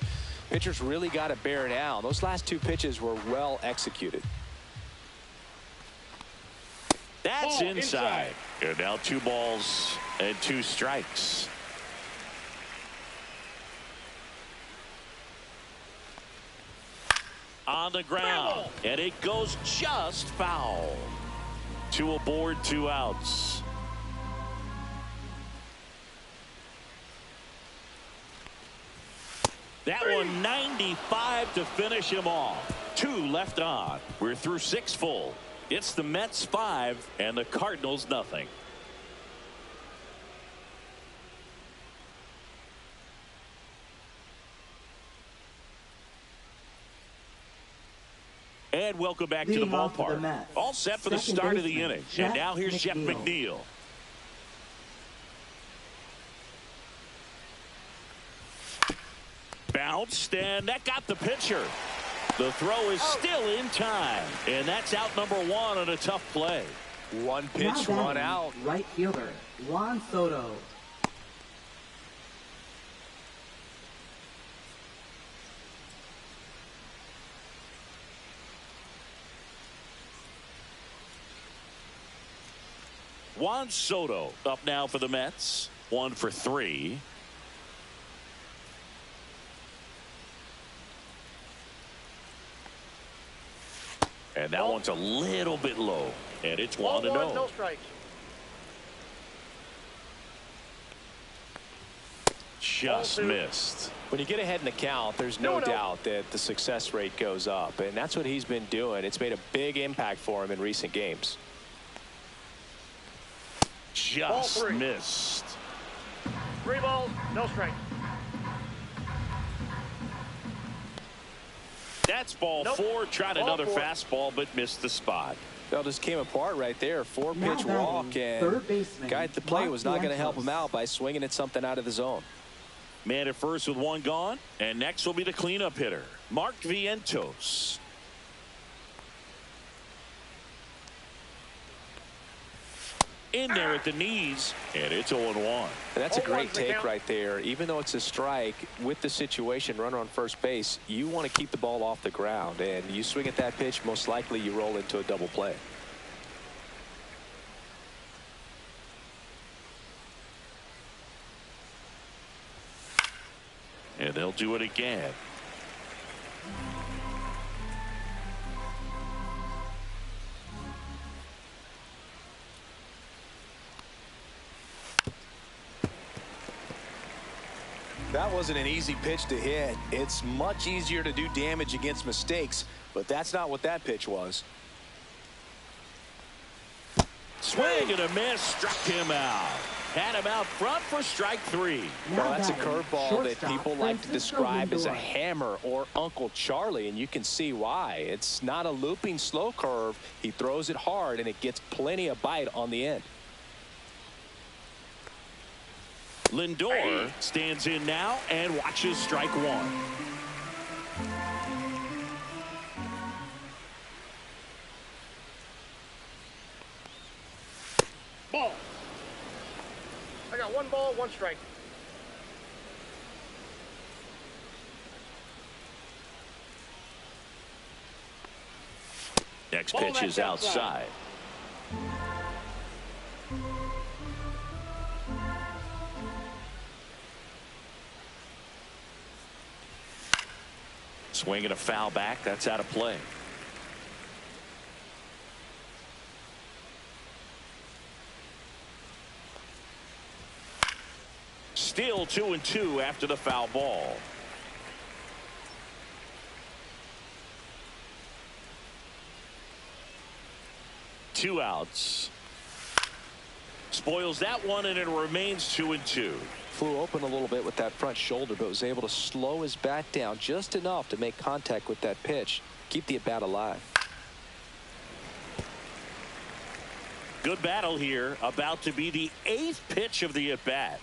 pitchers really got to bear down. Those last two pitches were well executed. That's Ball inside. And now 2 balls and 2 strikes. On the ground, and it goes just foul. 2 aboard, 2 outs. That one 95 to finish him off. 2 left on. We're through 6 full. It's the Mets 5 and the Cardinals nothing. And welcome back to the Leading off for the ballpark. Mets, All set for the second start of the baseman, inning. Jeff And now here's Jeff McNeil. McNeil. Bounced, and that got the pitcher. The throw is still in time. And that's out number 1 on a tough play. One Now pitch, batting, one out. right fielder, Juan Soto. Juan Soto up now for the Mets. 1 for 3. And that one's a little bit low. And it's 1-0. No strikes. Just missed. When you get ahead in the count, there's no 2-0. doubt that the success rate goes up. And that's what he's been doing. It's made a big impact for him in recent games. Just Ball 3. missed. 3 balls, no strikes. That's ball Nope. 4. Tried Ball another 4. fastball, but missed the spot. Well, just came apart right there. 4-pitch Now batting, walk, and third baseman, guy at the plate Mark was not going to help Vientos. him out by swinging at something out of the zone. Man at first with 1 gone. And next will be the cleanup hitter, Mark Vientos. In there at the knees, and it's 0-1. And that's a Hold on great to the take count. right there. Even though it's a strike, with the situation, runner on first base, you want to keep the ball off the ground. And you swing at that pitch, most likely you roll into a double play. And they'll do it again. That wasn't an easy pitch to hit. It's much easier to do damage against mistakes, but that's not what that pitch was. Swing and a miss, struck him out. Had him out front for strike 3. Now Well, that's a batting, curveball that shortstop, people like to Francisco describe as a Lindor. hammer or Uncle Charlie, and you can see why. It's not a looping slow curve. He throws it hard, and it gets plenty of bite on the end. Lindor stands in now and watches strike 1. Ball. I got 1 ball, 1 strike. Next Ball pitch is that's outside. outside. Swing and a foul back. That's out of play. Still 2-2 after the foul ball. Two outs. Spoils that one, and it remains 2-2. Flew open a little bit with that front shoulder, but was able to slow his bat down just enough to make contact with that pitch. Keep the at-bat alive. Good battle here. About to be the 8th pitch of the at-bat.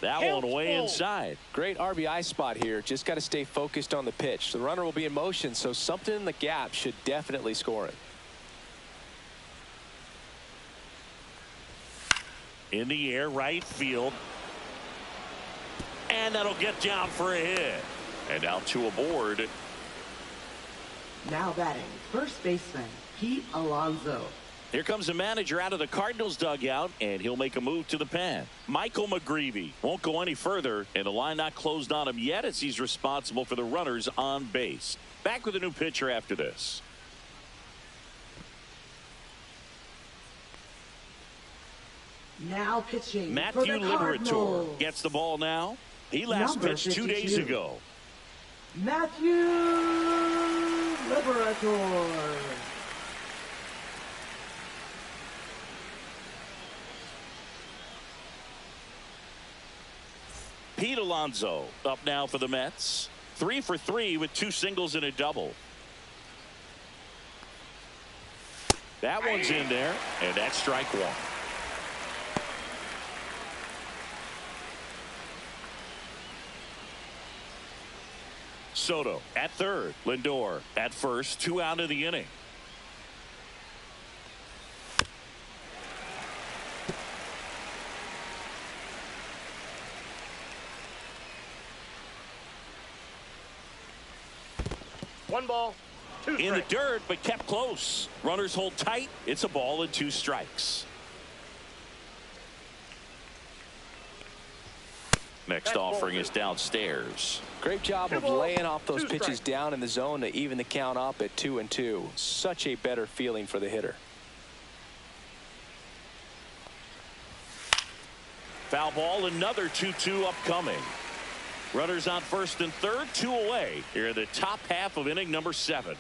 That one way inside. Great RBI spot here. Just got to stay focused on the pitch. The runner will be in motion, so something in the gap should definitely score it. In the air, right field. And that'll get down for a hit. And now two aboard. Now batting, first baseman, Pete Alonso. Here comes the manager out of the Cardinals dugout, and he'll make a move to the pen. Michael McGreevy won't go any further, and the line not closed on him yet as he's responsible for the runners on base. Back with a new pitcher after this. Now pitching Matthew for the Liberator Cardinals. gets the ball now. He last Number pitched 2 days 52. ago. Matthew Liberator. Pete Alonso up now for the Mets. 3 for 3 with 2 singles and a double. That one's in there, and that's strike one. Soto at third. Lindor at first. 2 out of the inning. One ball, two strikes. In the dirt, but kept close. Runners hold tight. It's a ball and 2 strikes. Next offering is downstairs. Great job of laying off those pitches down in the zone to even the count up at 2-2. Such a better feeling for the hitter. Foul ball, another 2-2 upcoming. Runners on first and third, 2 away. Here in the top half of inning number 7.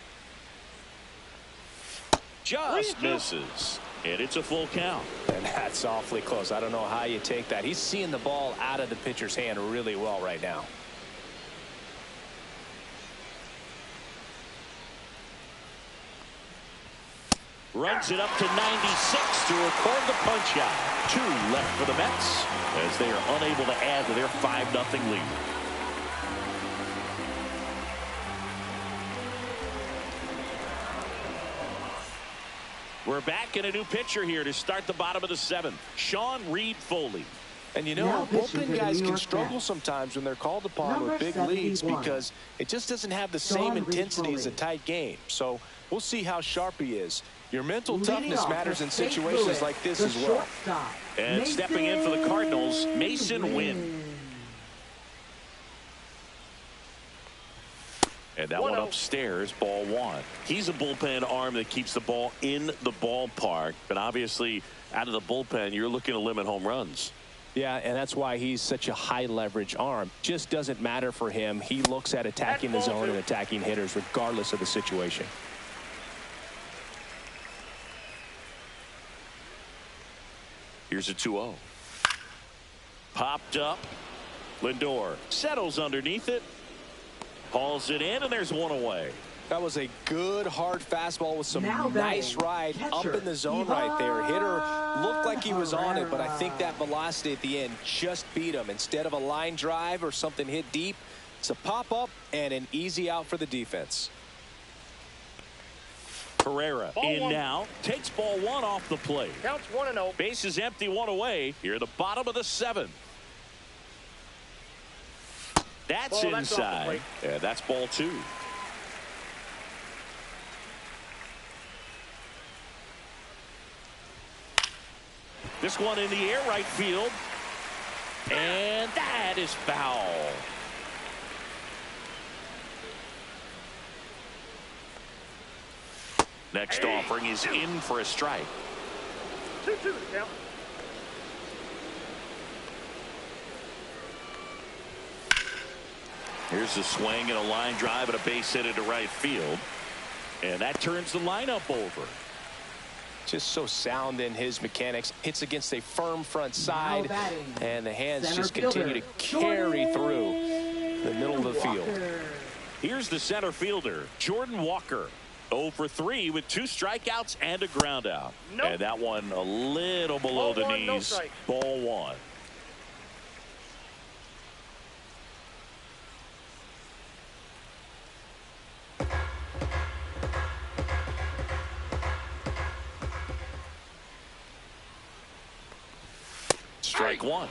Just misses. And it's a full count. And that's awfully close. I don't know how you take that. He's seeing the ball out of the pitcher's hand really well right now. Runs it up to 96 to record the punch out. 2 left for the Mets as they are unable to add to their 5-0 lead. We're back in a new pitcher here to start the bottom of the 7th. Sean Reed Foley. And you know, Now pitching bullpen for the guys New can York struggle Mets. sometimes when they're called upon Number with big leads 71. because it just doesn't have the Sean same Reed intensity as a Foley. tight game. So we'll see how sharp he is. Your mental Leading toughness off matters for in St. situations Louis, like this the as well. shortstop, And stepping in for the Cardinals, Mason Wynn. And that one upstairs, ball 1. He's a bullpen arm that keeps the ball in the ballpark. But obviously, out of the bullpen, you're looking to limit home runs. Yeah, and that's why he's such a high leverage arm. Just doesn't matter for him. He looks at attacking the zone and attacking hitters regardless of the situation. Here's a 2-0. Popped up. Lindor settles underneath it. Hauls it in, and there's 1 away. That was a good hard fastball with some Now nice batting, ride up catcher, in the zone right there. Hitter looked like he was on it, but I think that velocity at the end just beat him. Instead of a line drive or something hit deep, it's a pop-up and an easy out for the defense. Pereira Ball in 1. now. Takes ball 1 off the plate. Counts 1-0. Base is empty, 1 away. Here at the bottom of the 7th. That's Ball, that's off the inside. plate. Yeah, that's ball 2. This one in the air, right field. And that is foul. Next offering is in for a strike. 2-2 the count. Here's a swing and a line drive and a base hit into right field. And that turns the lineup over. Just so sound in his mechanics. Hits against a firm front side, batting, and the hands center just continue to fielder, carry through the middle of the field. Walker. Here's the center fielder, Jordan Walker. 0 for 3 with 2 strikeouts and a ground out. Nope. And that one a little below Ball the 1, no knees. strike. Ball 1. strike one.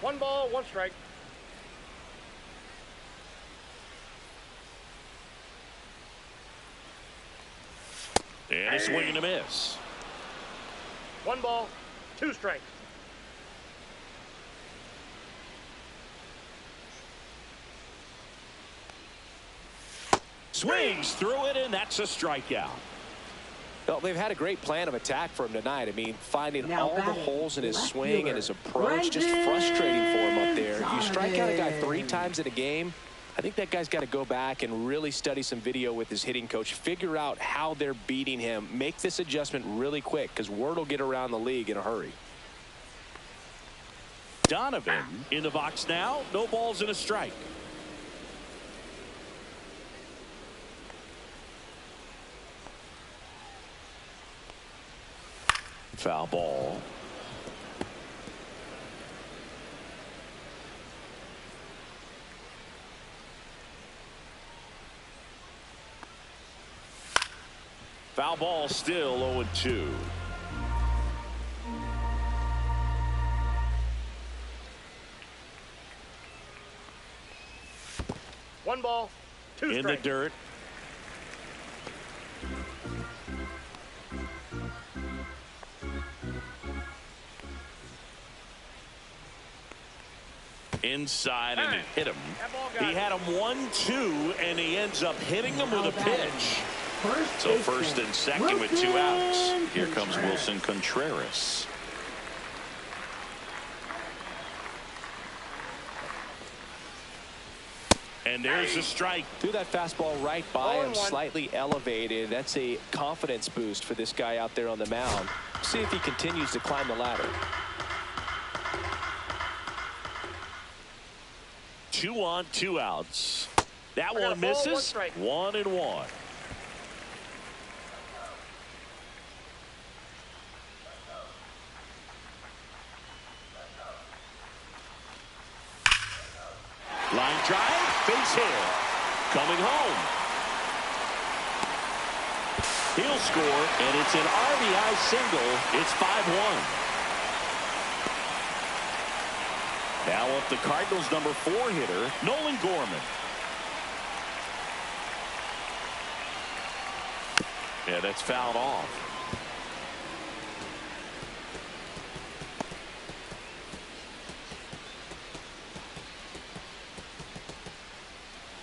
1 ball, 1 strike. And a swing and a miss. 1 ball, 2 strikes. Swings through it, and that's a strikeout. Well, they've had a great plan of attack for him tonight. I mean, finding Now all the batting, holes in his left swing fielder, and his approach, just frustrating for him up there. You strike out a guy 3 Donovan. times in a game, I think that guy's got to go back and really study some video with his hitting coach, figure out how they're beating him, make this adjustment really quick, because word will get around the league in a hurry. Donovan in the box now. No balls and a strike. Foul ball. Foul ball, still 0-2. One ball, 2 In strikes. the dirt. Inside, and he hit him. That ball got He had him 1-2, and he ends up hitting him with a pitch. So first and second with 2 outs. Here comes Wilson Contreras. And there's a strike. Threw that fastball right by him, 0-1. slightly elevated. That's a confidence boost for this guy out there on the mound. See if he continues to climb the ladder. 2 on, 2 outs. That I got a one ball, 1 misses. strike. 1-1. Line drive, base hit. Coming home. He'll score, and it's an RBI single. It's 5-1. Now up the Cardinals' number 4 hitter, Nolan Gorman. Yeah, that's fouled off.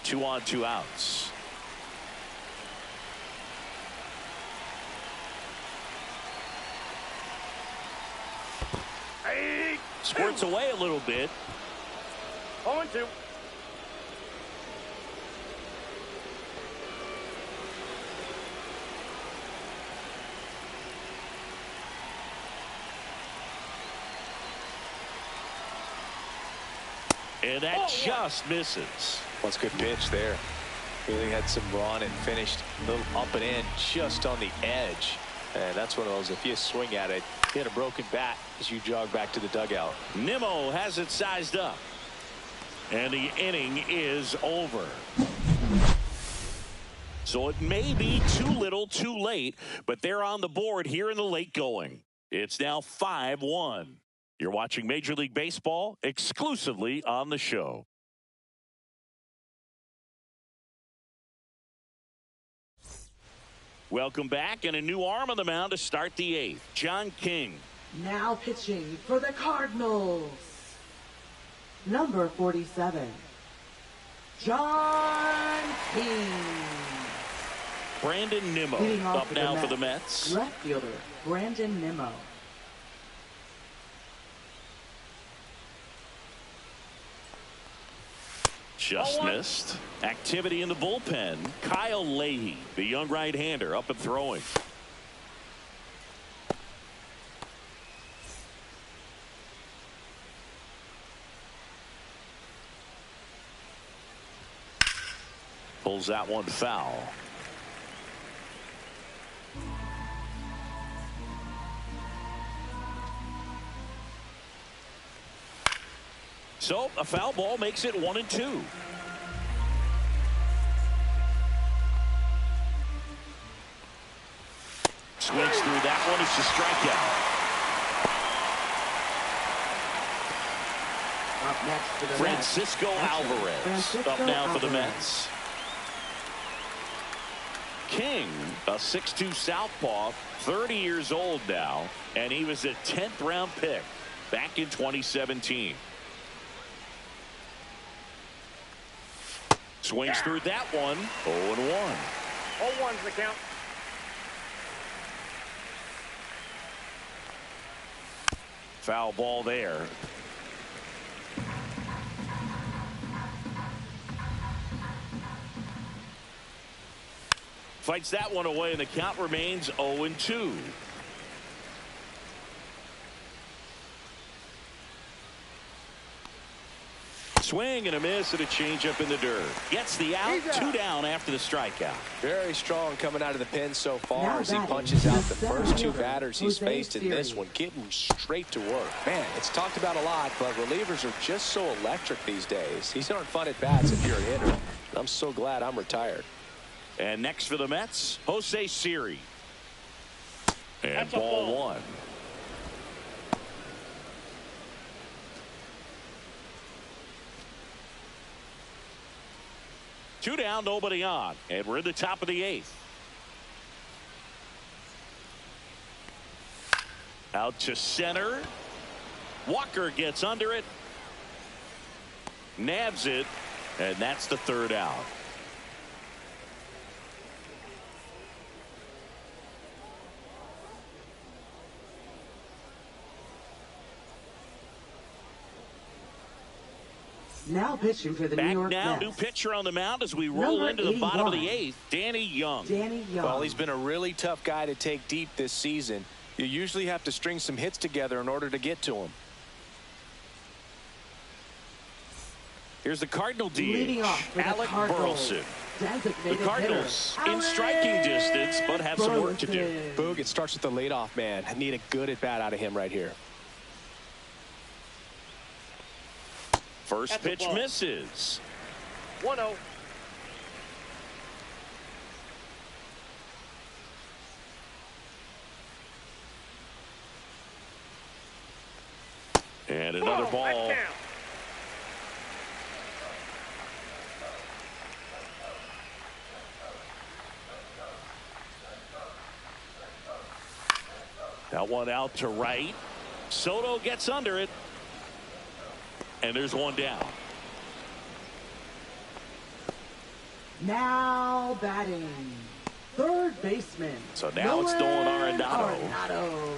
Two on, 2 outs. Hey, Squirts away a little bit. 0-2. And that just misses. Well, it's a good pitch there. Really had some run and finished a little up and in, just on the edge. And that's one of those, if you swing at it, hit a broken bat as you jog back to the dugout. Nimmo has it sized up. And the inning is over. So it may be too little too late, but they're on the board here in the late going. It's now 5-1. You're watching Major League Baseball exclusively on the show. Welcome back, and a new arm on the mound to start the 8th. John King. Now pitching for the Cardinals, number 47, John King. Brandon Nimmo Leading off up for now the for the Mets. Left fielder, Brandon Nimmo. Just 0-1. missed. Activity in the bullpen. Kyle Leahy, the young right-hander, up and throwing. Pulls that one foul. So a foul ball makes it 1-2. Swings through that one. It's a strikeout. Up next for the Francisco Mets. Alvarez Francisco up now for the Alvarez. Mets. King, a 6'2 southpaw, 30 years old now, and he was a 10th round pick back in 2017. Swings through that one. 0-1. 0-1's the count. Foul ball there. Fights that one away, and the count remains 0-2. Swing and a miss and a changeup in the dirt. Gets the out. 2 down after the strikeout. Very strong coming out of the pen so far Now as he batting, punches out the the first 2 center batters he's fielder, faced in Jose this Siri. one, getting straight to work. Man, it's talked about a lot, but relievers are just so electric these days. These aren't fun at bats if you're a hitter. I'm so glad I'm retired. And next for the Mets, Jose Siri. And That's a ball ball. 1. Two down, nobody on, and we're in the top of the 8th. Out to center. Walker gets under it. Nabs it, and that's the 3rd out. Now pitching for the New Back York now, Mets. new pitcher on the mound as we roll Number into the bottom of the 81. 8th. Danny Young. Danny Young. Well, he's been a really tough guy to take deep this season. You usually have to string some hits together in order to get to him. Here's the Cardinal DH, Leading off for the Alec Cardinals. Burleson. The Designated Cardinals hitter, in striking distance, but have some work to do. Burleson. Boog, it starts with the leadoff man. I need a good at-bat out of him right here. First That's a pitch ball. misses. 1-0. And another That ball. count. That one out to right. Soto gets under it. And there's one down. Now batting, third baseman. So now it's Nolan Arenado. Arenado.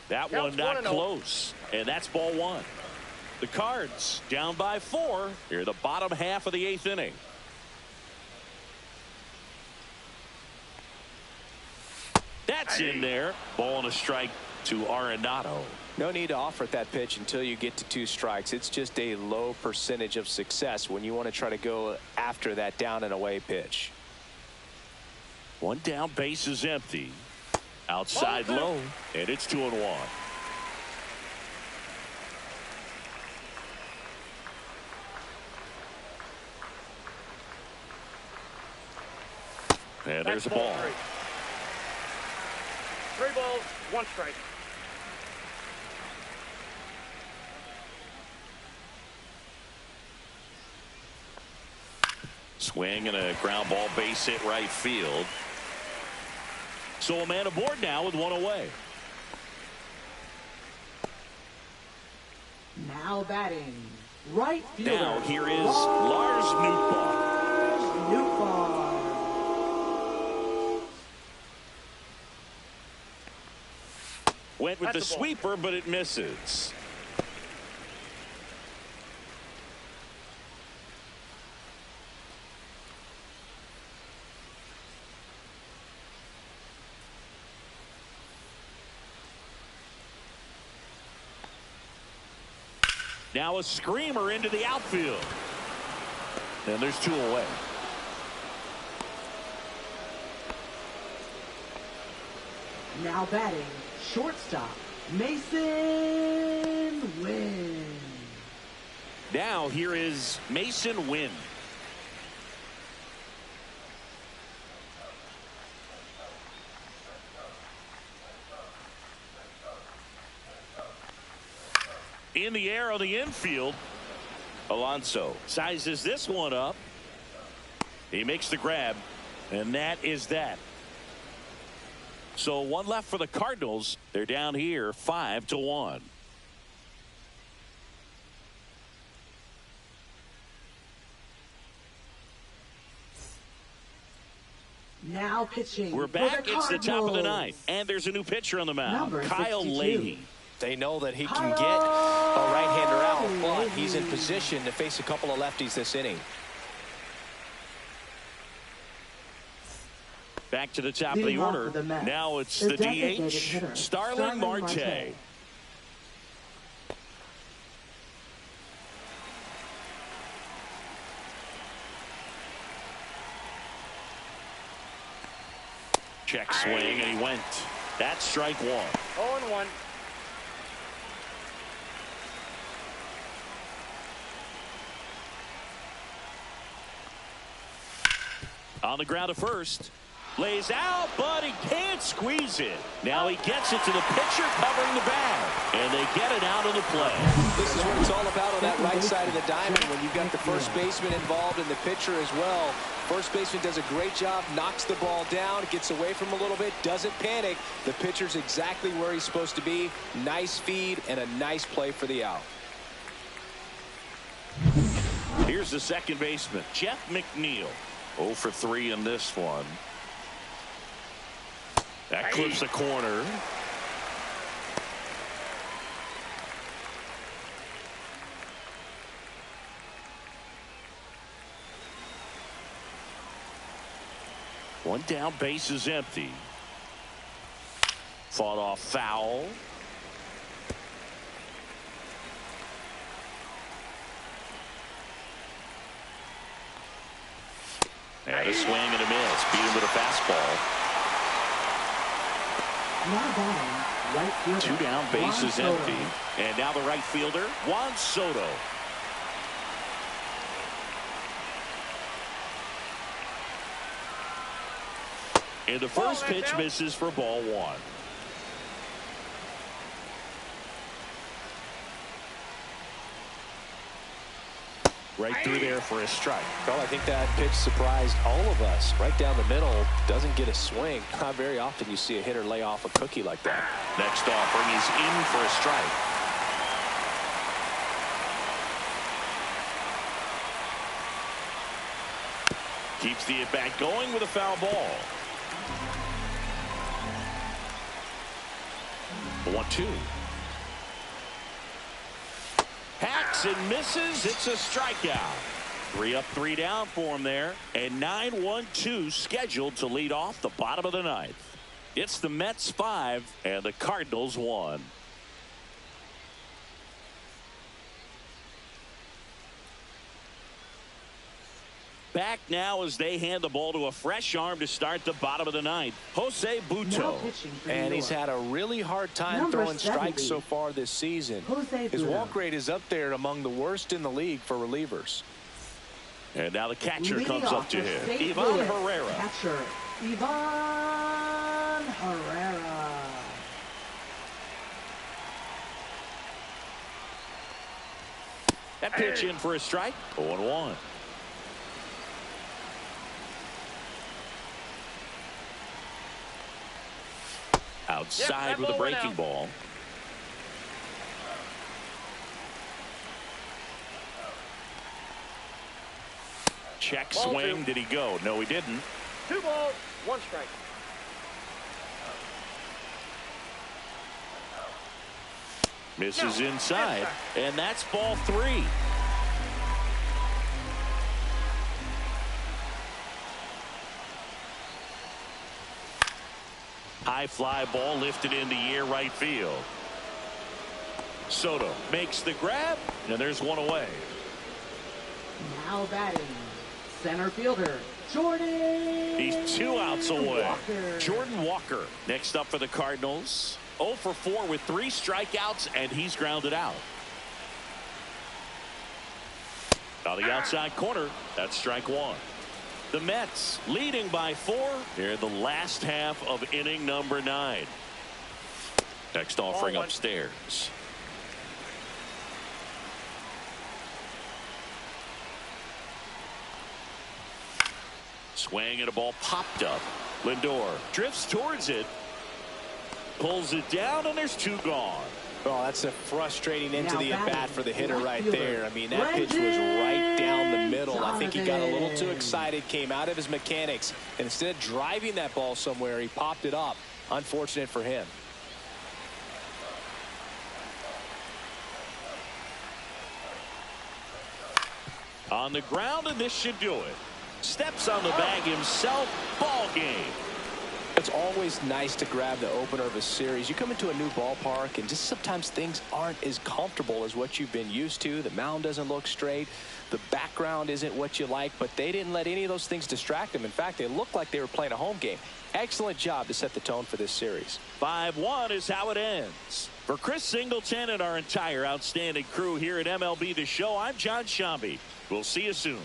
That Counts one not 1-0. close. And that's ball 1. The Cards down by 4 here the bottom half of the 8th inning. That's in there. Ball and a strike to Arenado. No need to offer at that pitch until you get to 2 strikes. It's just a low percentage of success when you want to try to go after that down and away pitch. One down, base is empty. Outside low, and it's 2-1. And there's a That's ball. 3. 3 balls, 1 strike. Swing and a ground ball, base hit right field. So a man aboard now with 1 away. Now batting, right fielder. Now here is Lars Nootbaar. Nootbaar. Went with That's the a ball. sweeper, but it misses. Now a screamer into the outfield. And there's 2 away. Now batting, shortstop, Mason Wynn. Now here is Mason Wynn. In the air on the infield. Alonso sizes this one up. He makes the grab, and that is that. So one left for the Cardinals. They're down here 5-1. Now pitching. We're back. The It's the top of the Cardinals. ninth, and there's a new pitcher on the mound. Number Kyle 62. Leahy. They know that he can get a right-hander out, but he's in position to face a couple of lefties this inning. Back to the top of the Leading off order. for the Mets, Now it's the the designated DH, hitter, Starling Marte. Check swing, and he went. That's strike one. 0-1. On the ground to first. Lays out, but he can't squeeze it. Now he gets it to the pitcher covering the bag. And they get it out of the play. This is what it's all about on that right side of the diamond when you've got the first baseman involved and the pitcher as well. First baseman does a great job, knocks the ball down, gets away from him a little bit, doesn't panic. The pitcher's exactly where he's supposed to be. Nice feed and a nice play for the out. Here's the second baseman, Jeff McNeil. 0 for 3 in this one. That clips the corner. One down, base is empty. Fought off foul. And a swing and a miss. Beat him with a fastball. Now batting, right fielder. 2 down, base is Juan empty. Soto. And now the right fielder, Juan Soto. And the first pitch misses for ball 1. Right through there for a strike. Well, I think that pitch surprised all of us. Right down the middle, doesn't get a swing. Not very often you see a hitter lay off a cookie like that. Next offering is in for a strike. Keeps the at-bat going with a foul ball. 1-2. Hacks and misses. It's a strikeout. 3 up, 3 down for him there. And 9-1-2 scheduled to lead off the bottom of the ninth. It's the Mets 5 and the Cardinals 1. Back now as they hand the ball to a fresh arm to start the bottom of the ninth. Jose Now Buto. pitching for New And he's York. had a really hard time Number throwing strikes 70. so far this season. Jose His Buto. walk rate is up there among the worst in the league for relievers. And now the catcher Leading comes off up to for him. St. Ivan Louis, Herrera. Catcher, Ivan Herrera. That pitch in for a strike. 0-1. Outside Yep, that with a ball went breaking out. ball. Check Ball swing. 2. Did he go? No, he didn't. 2 balls, 1 strike. Misses No. inside. Yes, And that's ball 3. High fly ball lifted into air right field. Soto makes the grab, and there's one away. Now batting, center fielder, Jordan. He's 2 outs away. Walker. Jordan Walker next up for the Cardinals. 0 for 4 with 3 strikeouts, and he's grounded out. On the outside corner, that's strike 1. The Mets leading by 4 here in the last half of inning number 9. Next offering Ball 1. upstairs. Swing and a ball popped up. Lindor drifts towards it. Pulls it down, and there's 2 gone. Oh, that's a frustrating end to Now the at-bat batting, for the hitter left right fielder, there. I mean, that pitch was right down the middle. I think he got a little too excited, came out of his mechanics, and instead of driving that ball somewhere, he popped it up. Unfortunate for him. On the ground, and this should do it. Steps on the bag himself. Ball game. It's always nice to grab the opener of a series. You come into a new ballpark, and just sometimes things aren't as comfortable as what you've been used to. The mound doesn't look straight. The background isn't what you like, but they didn't let any of those things distract them. In fact, they looked like they were playing a home game. Excellent job to set the tone for this series. 5-1 is how it ends. For Chris Singleton and our entire outstanding crew here at MLB The Show, I'm John Shambi. We'll see you soon.